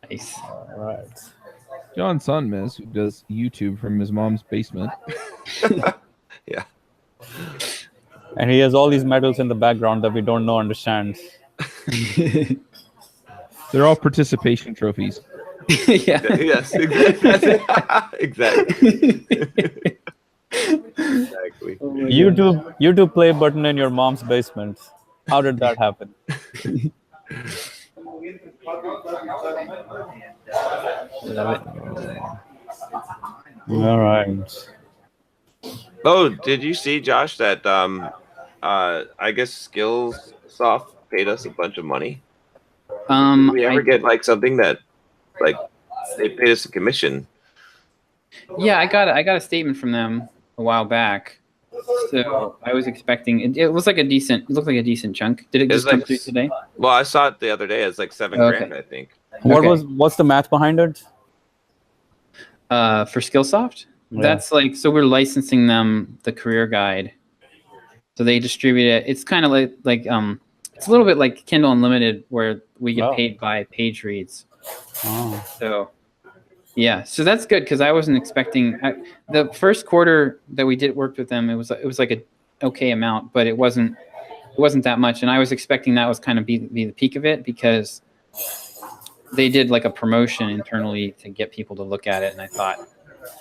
Nice. All right. John's son, miss, who does YouTube from his mom's basement. Yeah. And he has all these medals in the background that we don't know understands. They're all participation trophies. Yeah. Yes, exactly. Exactly. Exactly. YouTube play button in your mom's basement. How did that happen? Love it. All right. Oh, did you see, Josh, that I guess Skillsoft paid us a bunch of money? Did we ever get something that they paid us a commission? Yeah, I got a statement from them a while back. So I was expecting it looked like a decent chunk. Did it just come through today? Well, I saw it the other day. It's like $7,000, I think. What's the math behind it? For Skillsoft? Yeah. That's so we're licensing them the career guide. So they distribute it. It's kind of like it's a little bit like Kindle Unlimited where we get paid by page reads. Oh. So yeah, so that's good because I wasn't expecting the first quarter that we worked with them. It was like a okay amount, but it wasn't that much, and I was expecting that was kind of be the peak of it because they did a promotion internally to get people to look at it, and I thought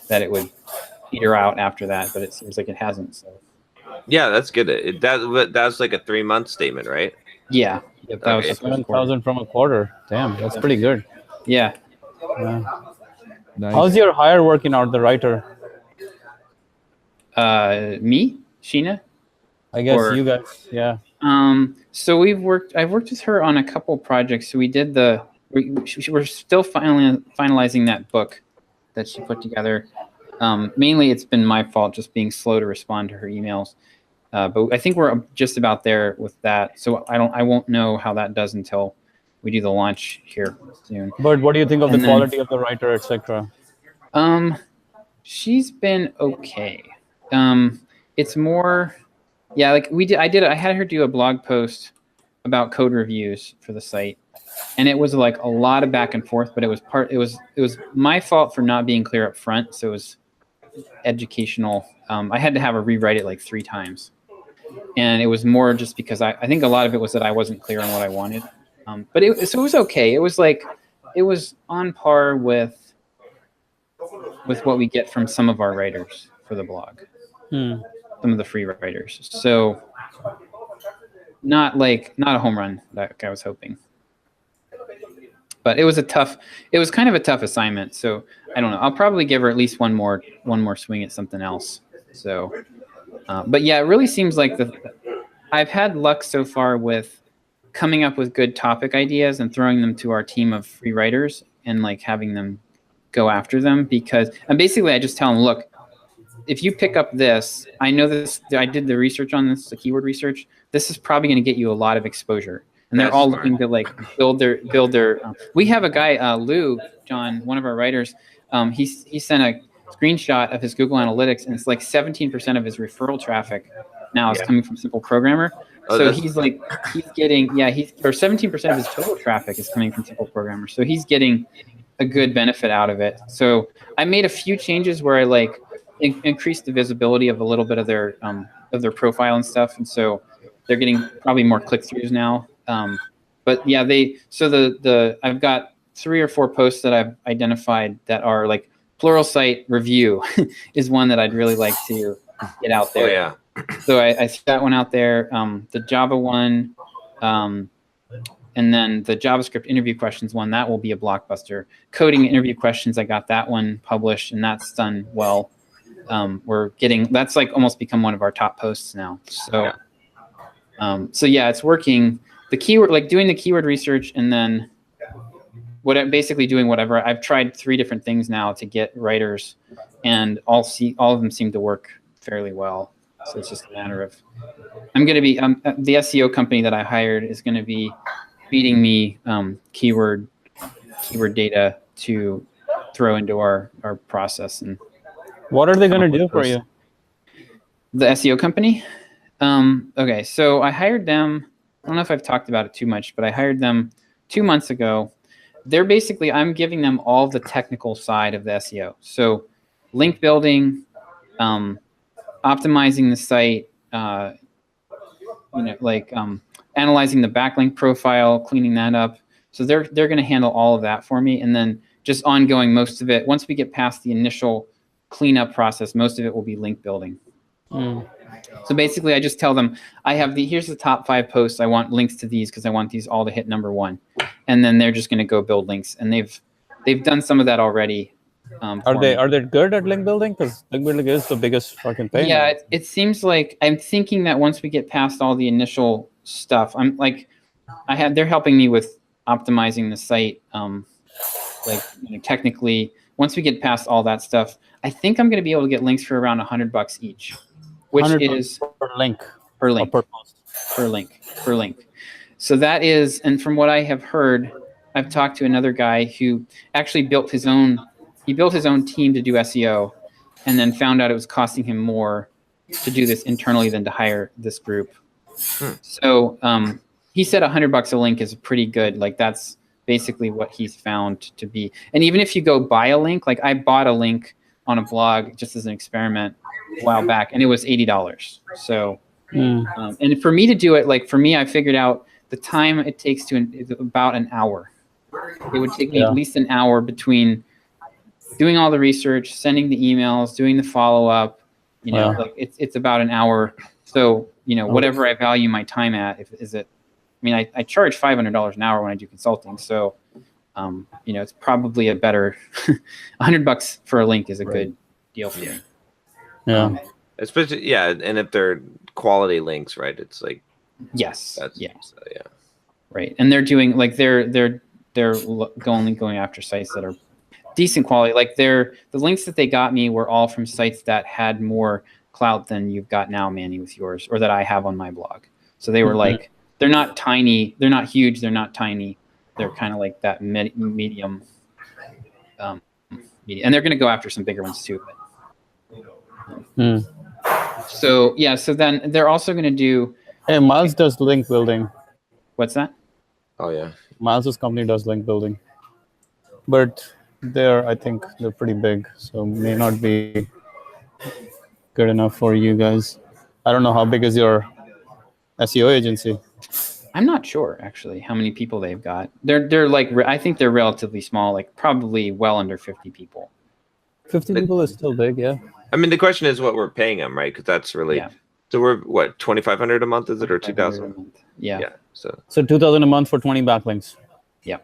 that it would peter out after that, but it seems like it hasn't. So yeah, that's good. That's like a 3-month statement, right? Yeah, that was 7,000 from a quarter. Damn, that's pretty good. Yeah. Nice. How's your hire working out, the writer? Me, Sheena. I guess you guys, yeah. So I've worked with her on a couple projects. So we did we're still finalizing that book that she put together. Mainly it's been my fault just being slow to respond to her emails. But I think we're just about there with that. So I won't know how that does until we do the launch here soon. But what do you think of the quality of the writer, etc.? She's been okay. It's more Yeah, like I had her do a blog post about code reviews for the site, and it was like a lot of back and forth, but it was my fault for not being clear up front. So it was educational. I had to have her rewrite it like 3 times, and it was more just because I think a lot of it was that I wasn't clear on what I wanted. But it was okay. It was on par with what we get from some of our writers for the blog, some of the free writers. So not a home run like I was hoping. But it was kind of a tough assignment. So I don't know. I'll probably give her at least one more swing at something else. So, but yeah, it really seems like I've had luck so far with coming up with good topic ideas and throwing them to our team of free writers and like having them go after them and basically I just tell them, look, if you pick up this, I know this, I did the research on this, the keyword research, this is probably going to get you a lot of exposure. And they're all looking to like build their, we have a guy, Lou, John, one of our writers, he sent a screenshot of his Google Analytics, and it's like 17% of his referral traffic now is coming from Simple Programmer. So he's getting, or 17% of his total traffic is coming from Simple Programmer. So he's getting a good benefit out of it. So I made a few changes where I like increased the visibility of a little bit of their profile and stuff. And so they're getting probably more click-throughs now. But yeah, I've got 3 or 4 posts that I've identified that are like Pluralsight review is one that I'd really like to get out there. Oh, yeah. So I threw that one out there. The Java one, and then the JavaScript interview questions one, that will be a blockbuster. Coding interview questions, I got that one published, and that's done well. That's like almost become one of our top posts now. So, yeah, it's working. The keyword, like doing the keyword research, and then basically doing whatever. I've tried 3 different things now to get writers, and all of them seem to work fairly well. So it's just a matter of, I'm going to be, the SEO company that I hired is going to be feeding me keyword data to throw into our process. And what are they going to do for you? The SEO company? Okay, so I hired them. I don't know if I've talked about it too much, but I hired them 2 months ago. They're basically, I'm giving them all the technical side of the SEO. So link building, optimizing the site, analyzing the backlink profile, cleaning that up. So they're going to handle all of that for me, and then just ongoing most of it. Once we get past the initial cleanup process, most of it will be link building. So basically, I just tell them, here's the top 5 posts. I want links to these because I want these all to hit number 1, and then they're just going to go build links. And they've done some of that already. Are they good at link building? Because link building is the biggest fucking pain. Yeah, it seems like I'm thinking that once we get past all the initial stuff, they're helping me with optimizing the site. Technically, once we get past all that stuff, I think I'm going to be able to get links for around $100 each, which is per link. Per link. Per post. Per link. So that is, and from what I have heard, I've talked to another guy who actually built his own team to do SEO, and then found out it was costing him more to do this internally than to hire this group. So he said $100 a link is pretty good. Like that's basically what he's found to be. And even if you go buy a link, like I bought a link on a blog just as an experiment a while back, and it was $80. So, and for me to do it, I figured out the time it takes is about an hour. It would take me at least an hour between doing all the research, sending the emails, doing the follow-up, it's about an hour. So, whatever I value my time at, I charge $500 an hour when I do consulting. So, it's probably a better $100 for a link is a good deal for me. Yeah. Especially, and if they're quality links, right? It's like, yes. Right. And they're doing they're going after sites that are decent quality. Like the links that they got me were all from sites that had more clout than you've got now, Manny, with yours, or that I have on my blog. So they were they're not tiny, they're not huge, they're not tiny. They're kind of like that medium. And they're going to go after some bigger ones too. So yeah, so then they're also going to do. Hey, Miles does link building. What's that? Oh yeah. Miles's company does link building, but I think they're pretty big, so may not be good enough for you guys. I don't know how big is your SEO agency. I'm not sure actually how many people they've got. They're like I think they're relatively small, like probably well under 50 people. 50 people is still big, yeah. I mean, the question is what we're paying them, right? Because that's really. Yeah. So we're what, 2,500 a month? Is it, or 2,000? a month. Yeah. Yeah. So 2,000 a month for 20 backlinks. Yeah.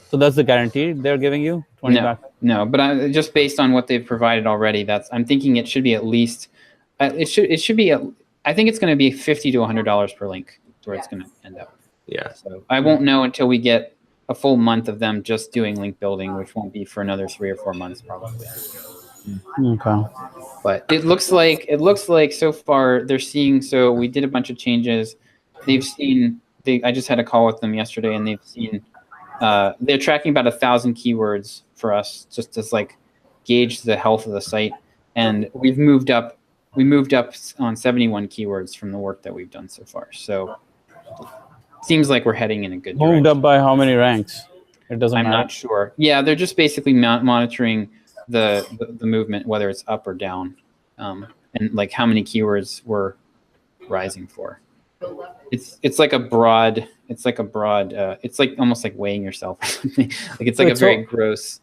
So that's the guarantee they're giving you? 20 backlinks? No, but just based on what they've provided already, I'm thinking it should be at least. It should be. I think it's going to be $50 to $100 per link where it's going to end up. yeah. So I won't know until we get a full month of them just doing link building, which won't be for another 3 or 4 months probably. Okay. But it looks like so far they're seeing. So we did a bunch of changes. They've seen. I just had a call with them yesterday, and they've seen. They're tracking about 1,000 keywords for us, just to like gauge the health of the site. And we've moved up. We moved up on 71 keywords from the work that we've done so far. So seems like we're heading in a good direction. Moved up by how many ranks? It doesn't matter. I'm not sure. Yeah, they're just basically monitoring the movement, whether it's up or down, and like how many keywords we're rising for. It's like a broad. It's like almost like weighing yourself or something. Like it's like a very gross.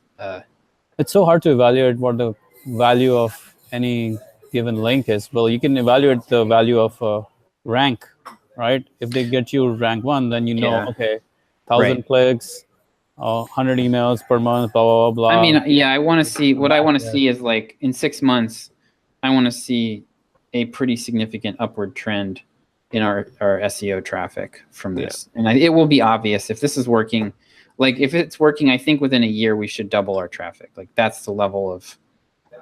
It's so hard to evaluate what the value of any given link is. Well, you can evaluate the value of rank, right? If they get you rank 1, then you know, okay, 1,000 clicks, 100 emails per month, blah, blah, blah, blah. I mean, yeah, I want to see, what I want to see is like in 6 months, I want to see a pretty significant upward trend in our SEO traffic from this. And it will be obvious if this is working. Like if it's working, I think within a year, we should double our traffic. Like that's the level of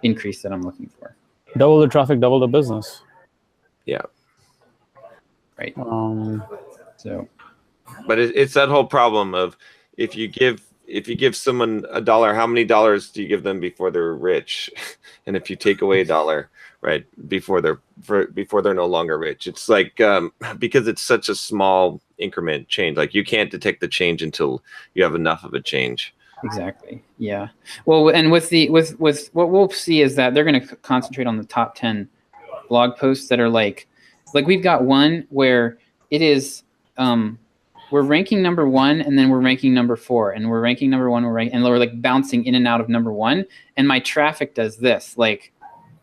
increase that I'm looking for. Double the traffic, double the business. Yeah. Right. So, but it's that whole problem of if you give someone $1, how many dollars do you give them before they're rich? And if you take away $1, right, before they're no longer rich, it's like because it's such a small increment change. Like you can't detect the change until you have enough of a change. Exactly. Yeah. Well, and with what we'll see is that they're going to concentrate on the top 10 blog posts that are like we've got one where it is we're ranking number 1 and then we're ranking number 4 and we're ranking number 1 and we're like bouncing in and out of number 1, and my traffic does this. Like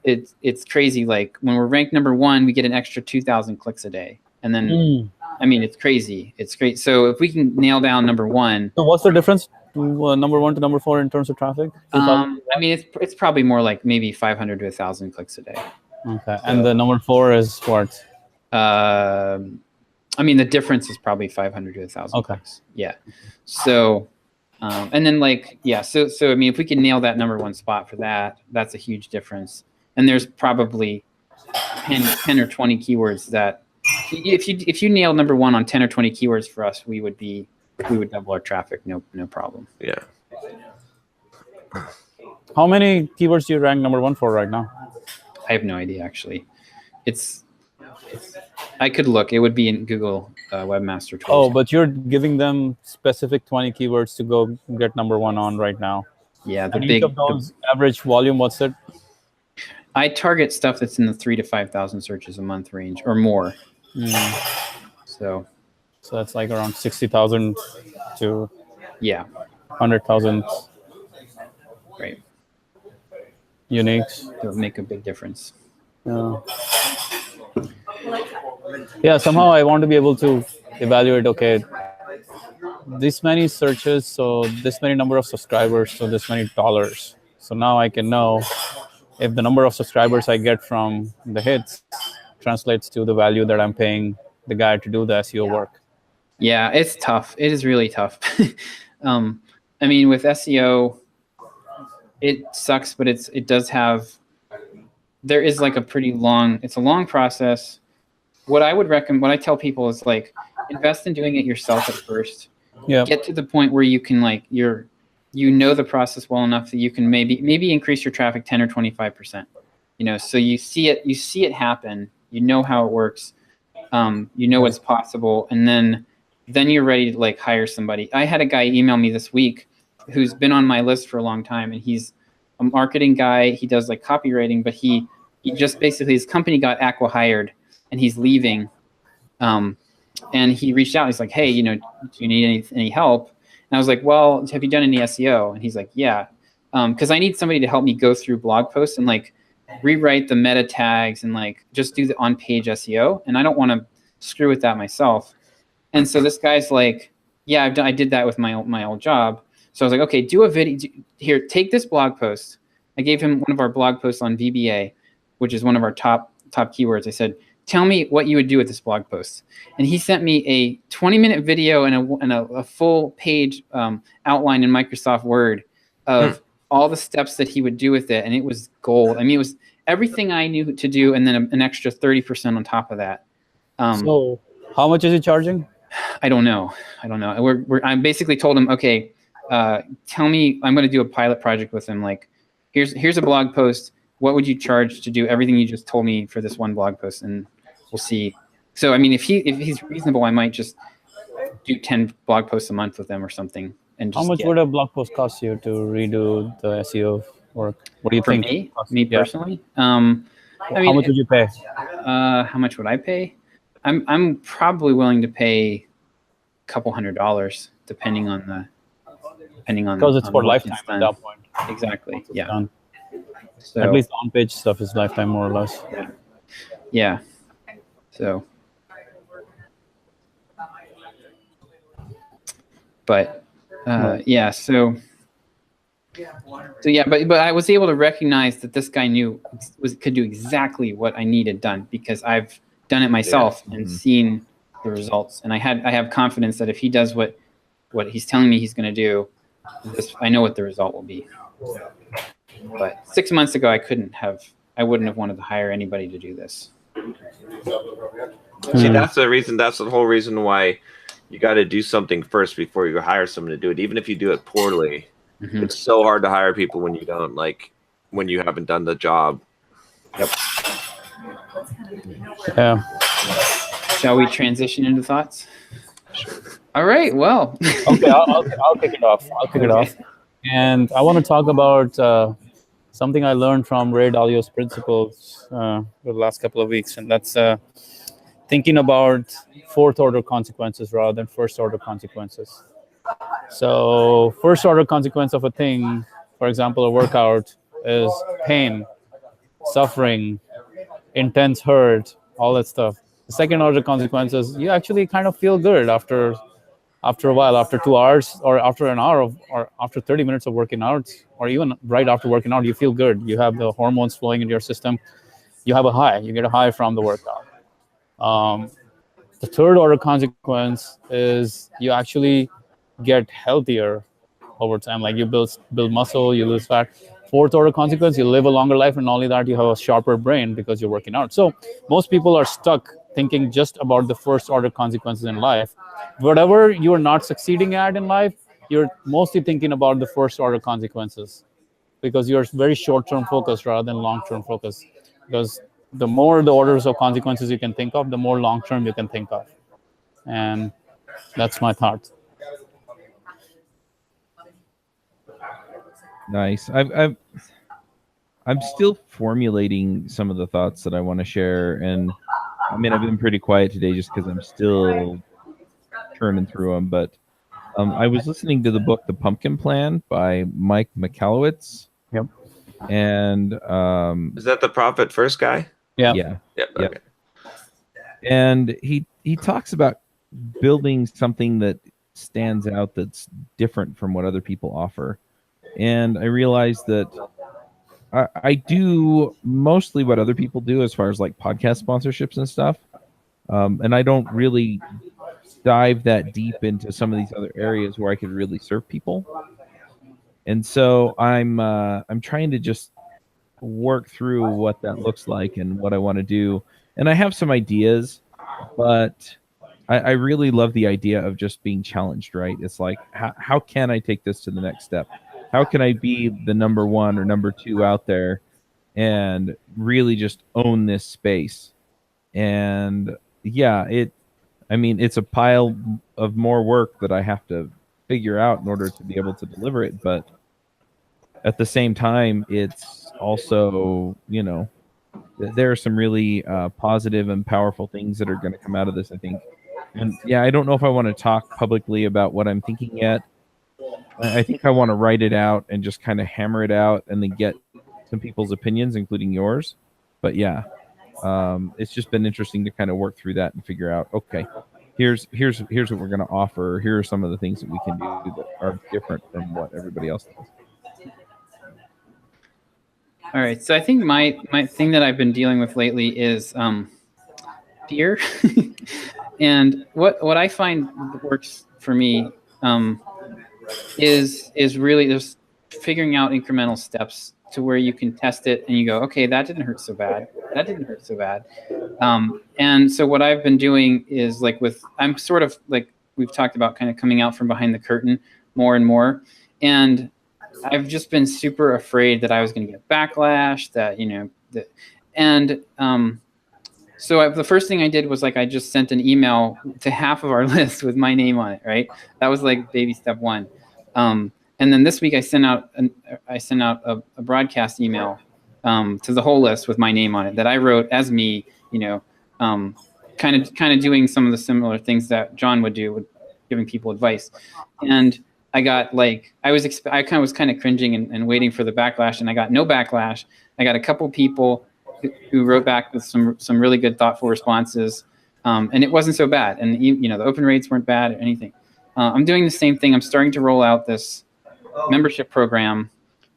it's crazy. Like when we're ranked number 1, we get an extra 2,000 clicks a day, and then I mean it's crazy. It's great. So if we can nail down number 1. So what's the difference? Number 1 to number 4 in terms of traffic? I mean, it's probably more like maybe 500 to 1,000 clicks a day. Okay, and the number 4 is what? I mean, the difference is probably 500 to 1,000 clicks. Yeah. So, and then so I mean, if we can nail that number 1 spot for that, that's a huge difference. And there's probably 10 or 20 keywords that if you nail number 1 on 10 or 20 keywords for us, we would double our traffic, no problem. Yeah. How many keywords do you rank number 1 for right now? I have no idea actually. I could look. It would be in Google Webmaster Tools. Oh, but you're giving them specific 20 keywords to go get number 1 on right now. Yeah, Each of those average volume, what's it? I target stuff that's in the 3,000 to 5,000 searches a month range or more. So that's like around 60,000 to 100,000. Right. Uniques. It would make a big difference. Yeah, somehow I want to be able to evaluate, okay, this many searches, so this many number of subscribers, so this many dollars. So now I can know if the number of subscribers I get from the hits translates to the value that I'm paying the guy to do the SEO work. Yeah, it's tough. It is really tough. I mean, with SEO, it sucks, but it does have, there is like it's a long process. What I would recommend, what I tell people is like, invest in doing it yourself at first. Yeah. Get to the point where you can you know the process well enough that you can maybe increase your traffic 10 or 25%. So you see it happen, how it works, what's possible, and then you're ready to like hire somebody. I had a guy email me this week who's been on my list for a long time, and he's a marketing guy. He does like copywriting, but he just basically, his company got acqui-hired and he's leaving. And he reached out. He's like, hey, do you need any help? And I was like, well, have you done any SEO? And he's like, yeah. Because I need somebody to help me go through blog posts and like rewrite the meta tags and like just do the on-page SEO. And I don't want to screw with that myself. And so this guy's like, yeah, I did that with my old job. So I was like, okay, do a video here. Take this blog post. I gave him one of our blog posts on VBA, which is one of our top keywords. I said, tell me what you would do with this blog post. And he sent me a 20-minute video and a full page outline in Microsoft Word of all the steps that he would do with it. And it was gold. I mean, it was everything I knew to do, and then an extra 30% on top of that. So how much is he charging? I don't know. I basically told him, okay, tell me, I'm going to do a pilot project with him. Like, here's a blog post. What would you charge to do everything you just told me for this one blog post? And we'll see. So, I mean, if he's reasonable, I might just do 10 blog posts a month with them or something. And just how much would a blog post cost you to redo the SEO work? What do you think? Me personally? I mean, how much would you pay? How much would I pay? I'm probably willing to pay a couple $100, depending on because it's for lifetime at that point. Exactly. Yeah. Done. So, at least the on-page stuff is lifetime, more or less. Yeah. So, but yeah. So yeah. But I was able to recognize that this guy could do exactly what I needed done, because I've done it myself and seen the results. And I have confidence that if he does what he's telling me he's going to do, I know what the result will be. But 6 months ago, I wouldn't have wanted to hire anybody to do this. See, that's the whole reason why you got to do something first before you hire someone to do it. Even if you do it poorly, it's so hard to hire people when you haven't done the job. Yep. Yeah. Shall we transition into thoughts? Sure. All right. Well. Okay, I'll kick it off. And I want to talk about something I learned from Ray Dalio's principles the last couple of weeks, and that's thinking about fourth-order consequences rather than first-order consequences. So first-order consequence of a thing, for example, a workout, is pain, suffering, intense hurt, all that stuff. The second-order consequences, you actually kind of feel good after a while, after 2 hours or after an hour or after 30 minutes of working out, or even right after working out, you feel good. You have the hormones flowing into your system. You have a high. You get a high from the workout. The third order consequence is you actually get healthier over time. Like you build muscle, you lose fat. Fourth order consequence, you live a longer life, and not only that, you have a sharper brain because you're working out. So most people are stuck thinking just about the first order consequences in life. Whatever you're not succeeding at in life, you're mostly thinking about the first order consequences, because you're very short-term focused rather than long-term focused. Because the more the orders of consequences you can think of, the more long-term you can think of. And that's my thought. Nice. I'm still formulating some of the thoughts that I want to share, and I mean, I've been pretty quiet today just because I'm still turning through them. But I was listening to the book The Pumpkin Plan by Mike Michalowicz. Yep. And is that the Profit First guy? Yeah. Yep. Okay. And he talks about building something that stands out, that's different from what other people offer. And I realized that I do mostly what other people do as far as like podcast sponsorships and stuff. And I don't really dive that deep into some of these other areas where I could really serve people. And so I'm trying to just work through what that looks like and what I want to do. And I have some ideas, but I really love the idea of just being challenged, right? It's like, how can I take this to the next step? How can I be the number one or number two out there and really just own this space. And yeah, it's a pile of more work that I have to figure out in order to be able to deliver it. But at the same time, it's also, there are some really positive and powerful things that are going to come out of this, I think. And yeah, I don't know if I want to talk publicly about what I'm thinking yet. I think I want to write it out and just kind of hammer it out and then get some people's opinions, including yours. But yeah, it's just been interesting to kind of work through that and figure out, okay, here's what we're going to offer. Here are some of the things that we can do that are different than what everybody else does. All right, so I think my thing that I've been dealing with lately is fear, and what I find works for me is really just figuring out incremental steps to where you can test it and you go, okay, that didn't hurt so bad. That didn't hurt so bad. And so what I've been doing is I'm sort of like we've talked about, kind of coming out from behind the curtain more and more, and I've just been super afraid that I was going to get backlash, so the first thing I did was I just sent an email to half of our list with my name on it, right? That was baby step one. And then this week I sent out a broadcast email to the whole list with my name on it that I wrote as me, kind of doing some of the similar things that John would do with giving people advice. And I got I was kind of cringing and waiting for the backlash, and I got no backlash. I got a couple people who wrote back with some really good, thoughtful responses, and it wasn't so bad. And the open rates weren't bad or anything. I'm doing the same thing. I'm starting to roll out this membership program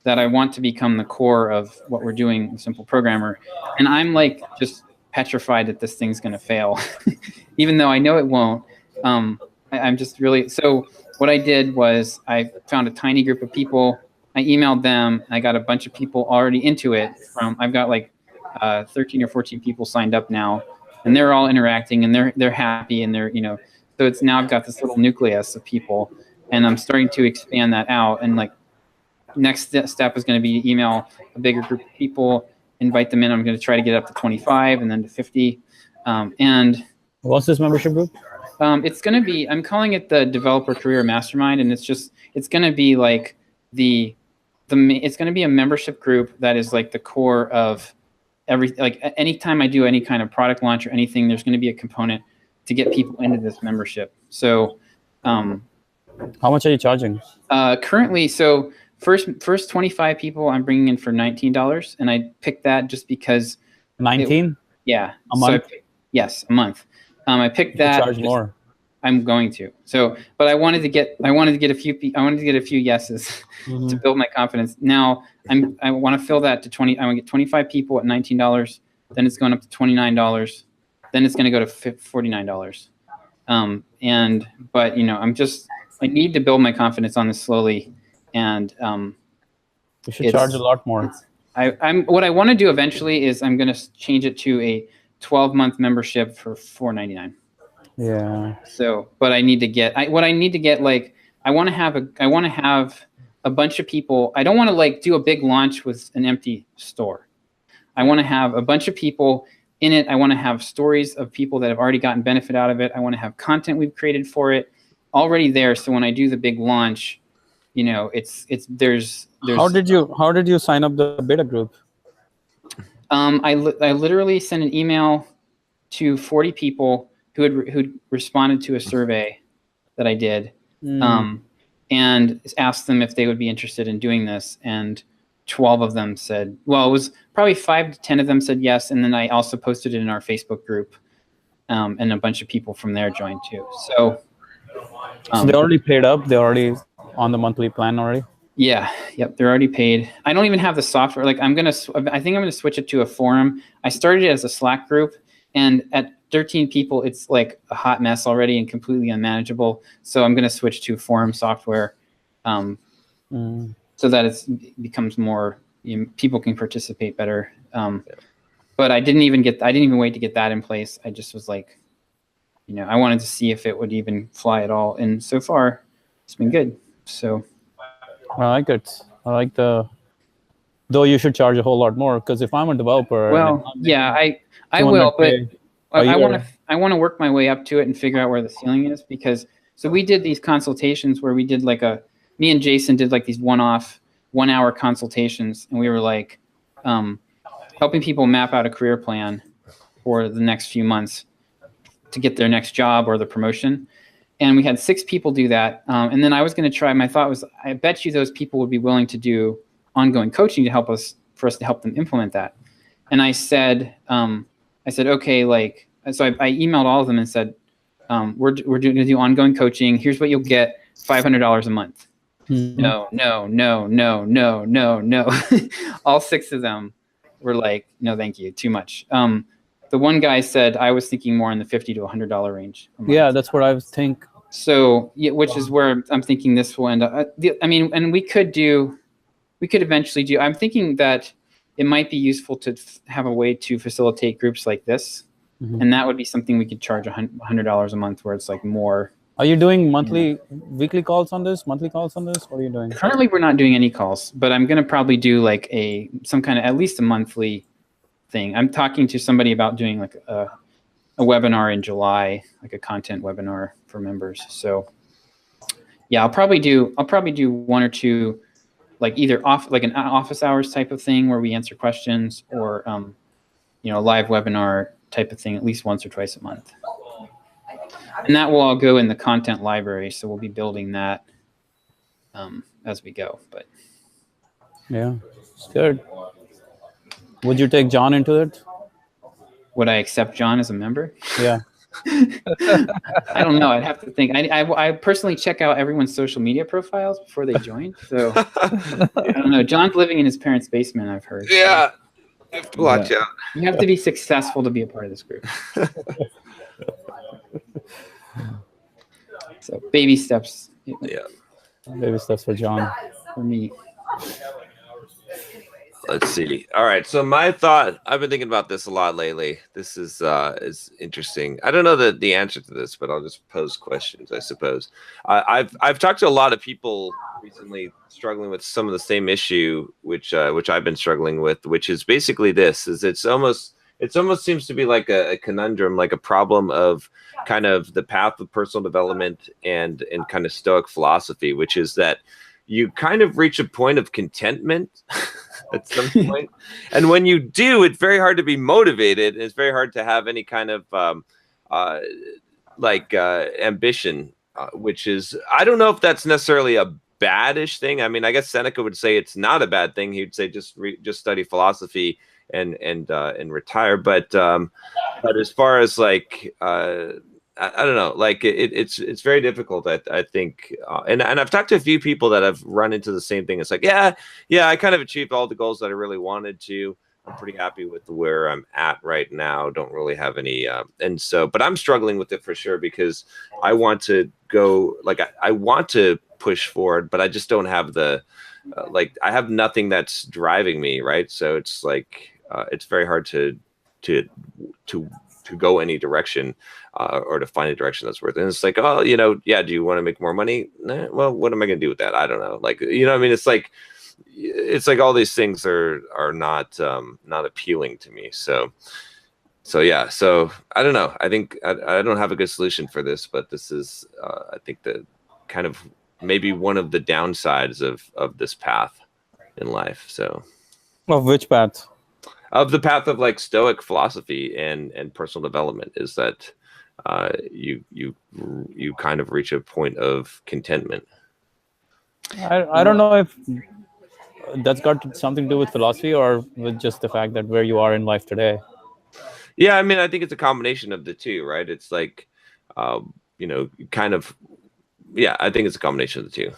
that I want to become the core of what we're doing in Simple Programmer, and I'm just petrified that this thing's going to fail, even though I know it won't. I'm just really so. What I did was I found a tiny group of people. I emailed them. I got a bunch of people already into it. I've got 13 or 14 people signed up now, and they're all interacting and they're happy, and they're so it's now I've got this little nucleus of people, and I'm starting to expand that out. And next step is going to be email a bigger group of people, invite them in. I'm going to try to get up to 25 and then to 50. And what's this membership group? It's going to be, I'm calling it the Developer Career Mastermind, and it's going to be it's going to be a membership group that is the core of anytime I do any kind of product launch or anything, there's going to be a component to get people into this membership. So, how much are you charging? Currently, so first 25 people I'm bringing in for $19, and I picked that just because 19? Yeah, a month. Yes, a month. I picked that. Charge more. I'm going to. So, but I wanted to get a few yeses to build my confidence. Now I want to fill that to 20. I want to get 25 people at $19. Then it's going up to $29. Then it's going to go to $49. But I need to build my confidence on this slowly, and you should charge a lot more. What I want to do eventually is I'm going to change it to a 12-month membership for $4.99. Yeah. So, but I need to get I want to have a bunch of people. I don't want to do a big launch with an empty store. I want to have a bunch of people in it. I want to have stories of people that have already gotten benefit out of it. I want to have content we've created for it already there. So when I do the big launch, there's. How did you sign up the beta group? I literally sent an email to 40 people who'd responded to a survey that I did, and asked them if they would be interested in doing this. And 12 of them said, well, it was probably 5 to 10 of them said yes. And then I also posted it in our Facebook group, and a bunch of people from there joined too. So they already paid up. They're already on the monthly plan already. Yeah. Yep. They're already paid. I don't even have the software. I think I'm going to switch it to a forum. I started it as a Slack group, and at 13 people, it's a hot mess already and completely unmanageable. So I'm going to switch to forum software, so that it becomes more, people can participate better. But I didn't even wait to get that in place. I just was I wanted to see if it would even fly at all. And so far it's been good. So I like it. I like the Though you should charge a whole lot more, because if I'm a developer, Well, yeah, I will, but I want to work my way up to it and figure out where the ceiling is, because so we did these consultations where we did me and Jason did like these one-off 1-hour consultations, and we were like helping people map out a career plan for the next few months to get their next job or the promotion. And we had 6 people do that. And then I was going to try, my thought was, I bet you those people would be willing to do ongoing coaching to help us, for us to help them implement that. And I said, okay, so I emailed all of them and said, we're going to do ongoing coaching. Here's what you'll get, $500 a month. No. All 6 of them were like, no, thank you, too much. The one guy said, I was thinking more in the $50 to $100 range. Yeah, that's what I was think. So, yeah, which is where I'm thinking this will end up. And we could eventually do, I'm thinking that it might be useful to have a way to facilitate groups like this. Mm-hmm. And that would be something we could charge $100 a month, where it's like more. Are you doing weekly calls on this, monthly calls on this? What are you doing? Currently, we're not doing any calls, but I'm going to probably do like some kind of, at least a monthly thing. I'm talking to somebody about doing like a webinar in July, like a content webinar for members. So yeah, I'll probably do 1 or 2, like either like an office hours type of thing where we answer questions, or a live webinar type of thing at least once or twice a month. And that will all go in the content library, so we'll be building that as we go. But yeah, it's good. Would you take John into it? Would I accept John as a member? Yeah. I don't know. I'd have to think. I personally check out everyone's social media profiles before they join. So I don't know. John's living in his parents' basement, I've heard. Yeah. You have to watch out. You have to be successful to be a part of this group. So baby steps. Yeah. Baby steps for John. For me. Let's see. All right. So my thought, I've been thinking about this a lot lately. This is interesting. I don't know the answer to this, but I'll just pose questions, I suppose. I've talked to a lot of people recently struggling with some of the same issue, which I've been struggling with, which is basically this: is it almost seems to be like a conundrum, like a problem of kind of the path of personal development and kind of Stoic philosophy, which is that you kind of reach a point of contentment at some point. And when you do, it's very hard to be motivated. It's very hard to have any kind of ambition, which is, I don't know if that's necessarily a badish thing. I mean, I guess Seneca would say it's not a bad thing. He'd say just study philosophy and retire. But as far as like, I don't know, like it's very difficult. I think, and I've talked to a few people that have run into the same thing. It's like, yeah, I kind of achieved all the goals that I really wanted to. I'm pretty happy with where I'm at right now. Don't really have any, but I'm struggling with it for sure, because I want to go, like I want to push forward, but I just don't have the, I have nothing that's driving me, right? So it's like it's very hard to go any direction, or to find a direction that's worth it. And it's like, oh, do you want to make more money? Nah, well, what am I going to do with that? I don't know. Like, I mean, it's like all these things are not appealing to me. So yeah. So I don't know. I think I don't have a good solution for this, but this is, I think, the kind of maybe one of the downsides of this path in life. So, of which path? Of the path of like Stoic philosophy and personal development, is that you kind of reach a point of contentment. I don't know if that's got something to do with philosophy or with just the fact that where you are in life today. Yeah, I mean, I think it's a combination of the two, right? It's like, kind of, yeah, I think it's a combination of the two.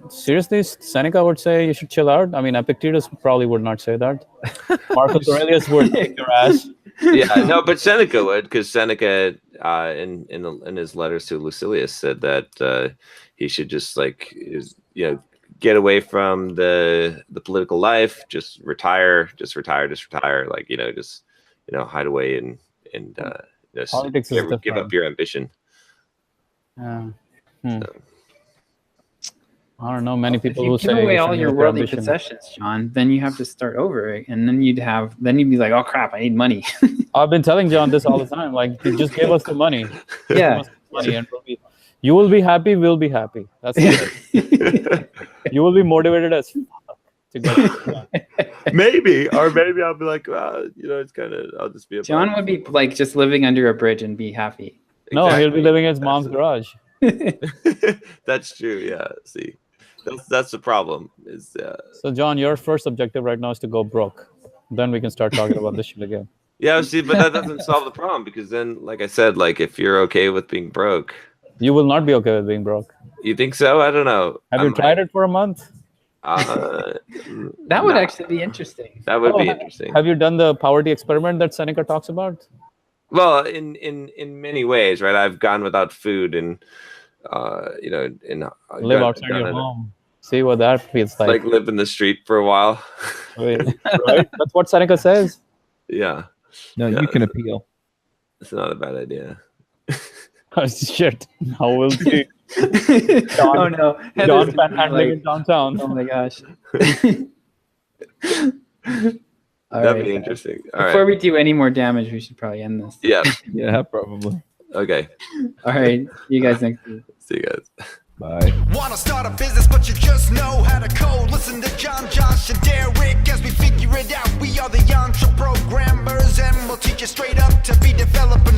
Seriously, Seneca would say you should chill out. I mean, Epictetus probably would not say that. Marcus Aurelius would kick your ass. Yeah, no, but Seneca would, because Seneca, in his letters to Lucilius, said that he should just get away from the political life, just retire, like hide away and give up your ambition. So. I don't know. Many people who If you say give away you all should your make worldly ambition. possessions, John, then you have to start over, and then you'd be like, oh crap, I need money. I've been telling John this all the time. Like, just give us the money. Give Yeah. us the money, and you will be happy. We'll be happy. That's it. You will be motivated as fuck to get it. Maybe I'll be like, well, it's kind of. I'll just be a John would be like just living under a bridge and be happy. No, he'll be Exactly. living in his mom's garage. That's true. Yeah. See, that's the problem. Is So, John, your first objective right now is to go broke. Then we can start talking about this shit again. yeah. See, but that doesn't solve the problem because then, like I said, like if you're okay with being broke, You will not be okay with being broke. you think so? I don't know. Have you tried it for a month? That would actually be interesting. That would be Oh, interesting. Have you done the poverty experiment that Seneca talks about? Well, in many ways, right? I've gone without food and Live outside your home. See what that feels like live in the street for a while. Right? That's what Seneca says. Yeah, No, Yeah. you can appeal. it's not a bad idea. Oh, shit. Now we'll see. Oh no, John Heather's gonna be panhandling in like, downtown. oh my gosh. All That'd right. be interesting. All Before right. we do any more damage, we should probably end this. Yeah. Yeah, probably. Okay. All right. See you guys next week. See you guys. Bye. Wanna start a business, but you just know how to code. Listen to John, Josh, and Derek as we figure it out. We are the EntreProgrammers, and we'll teach you straight up to be developer.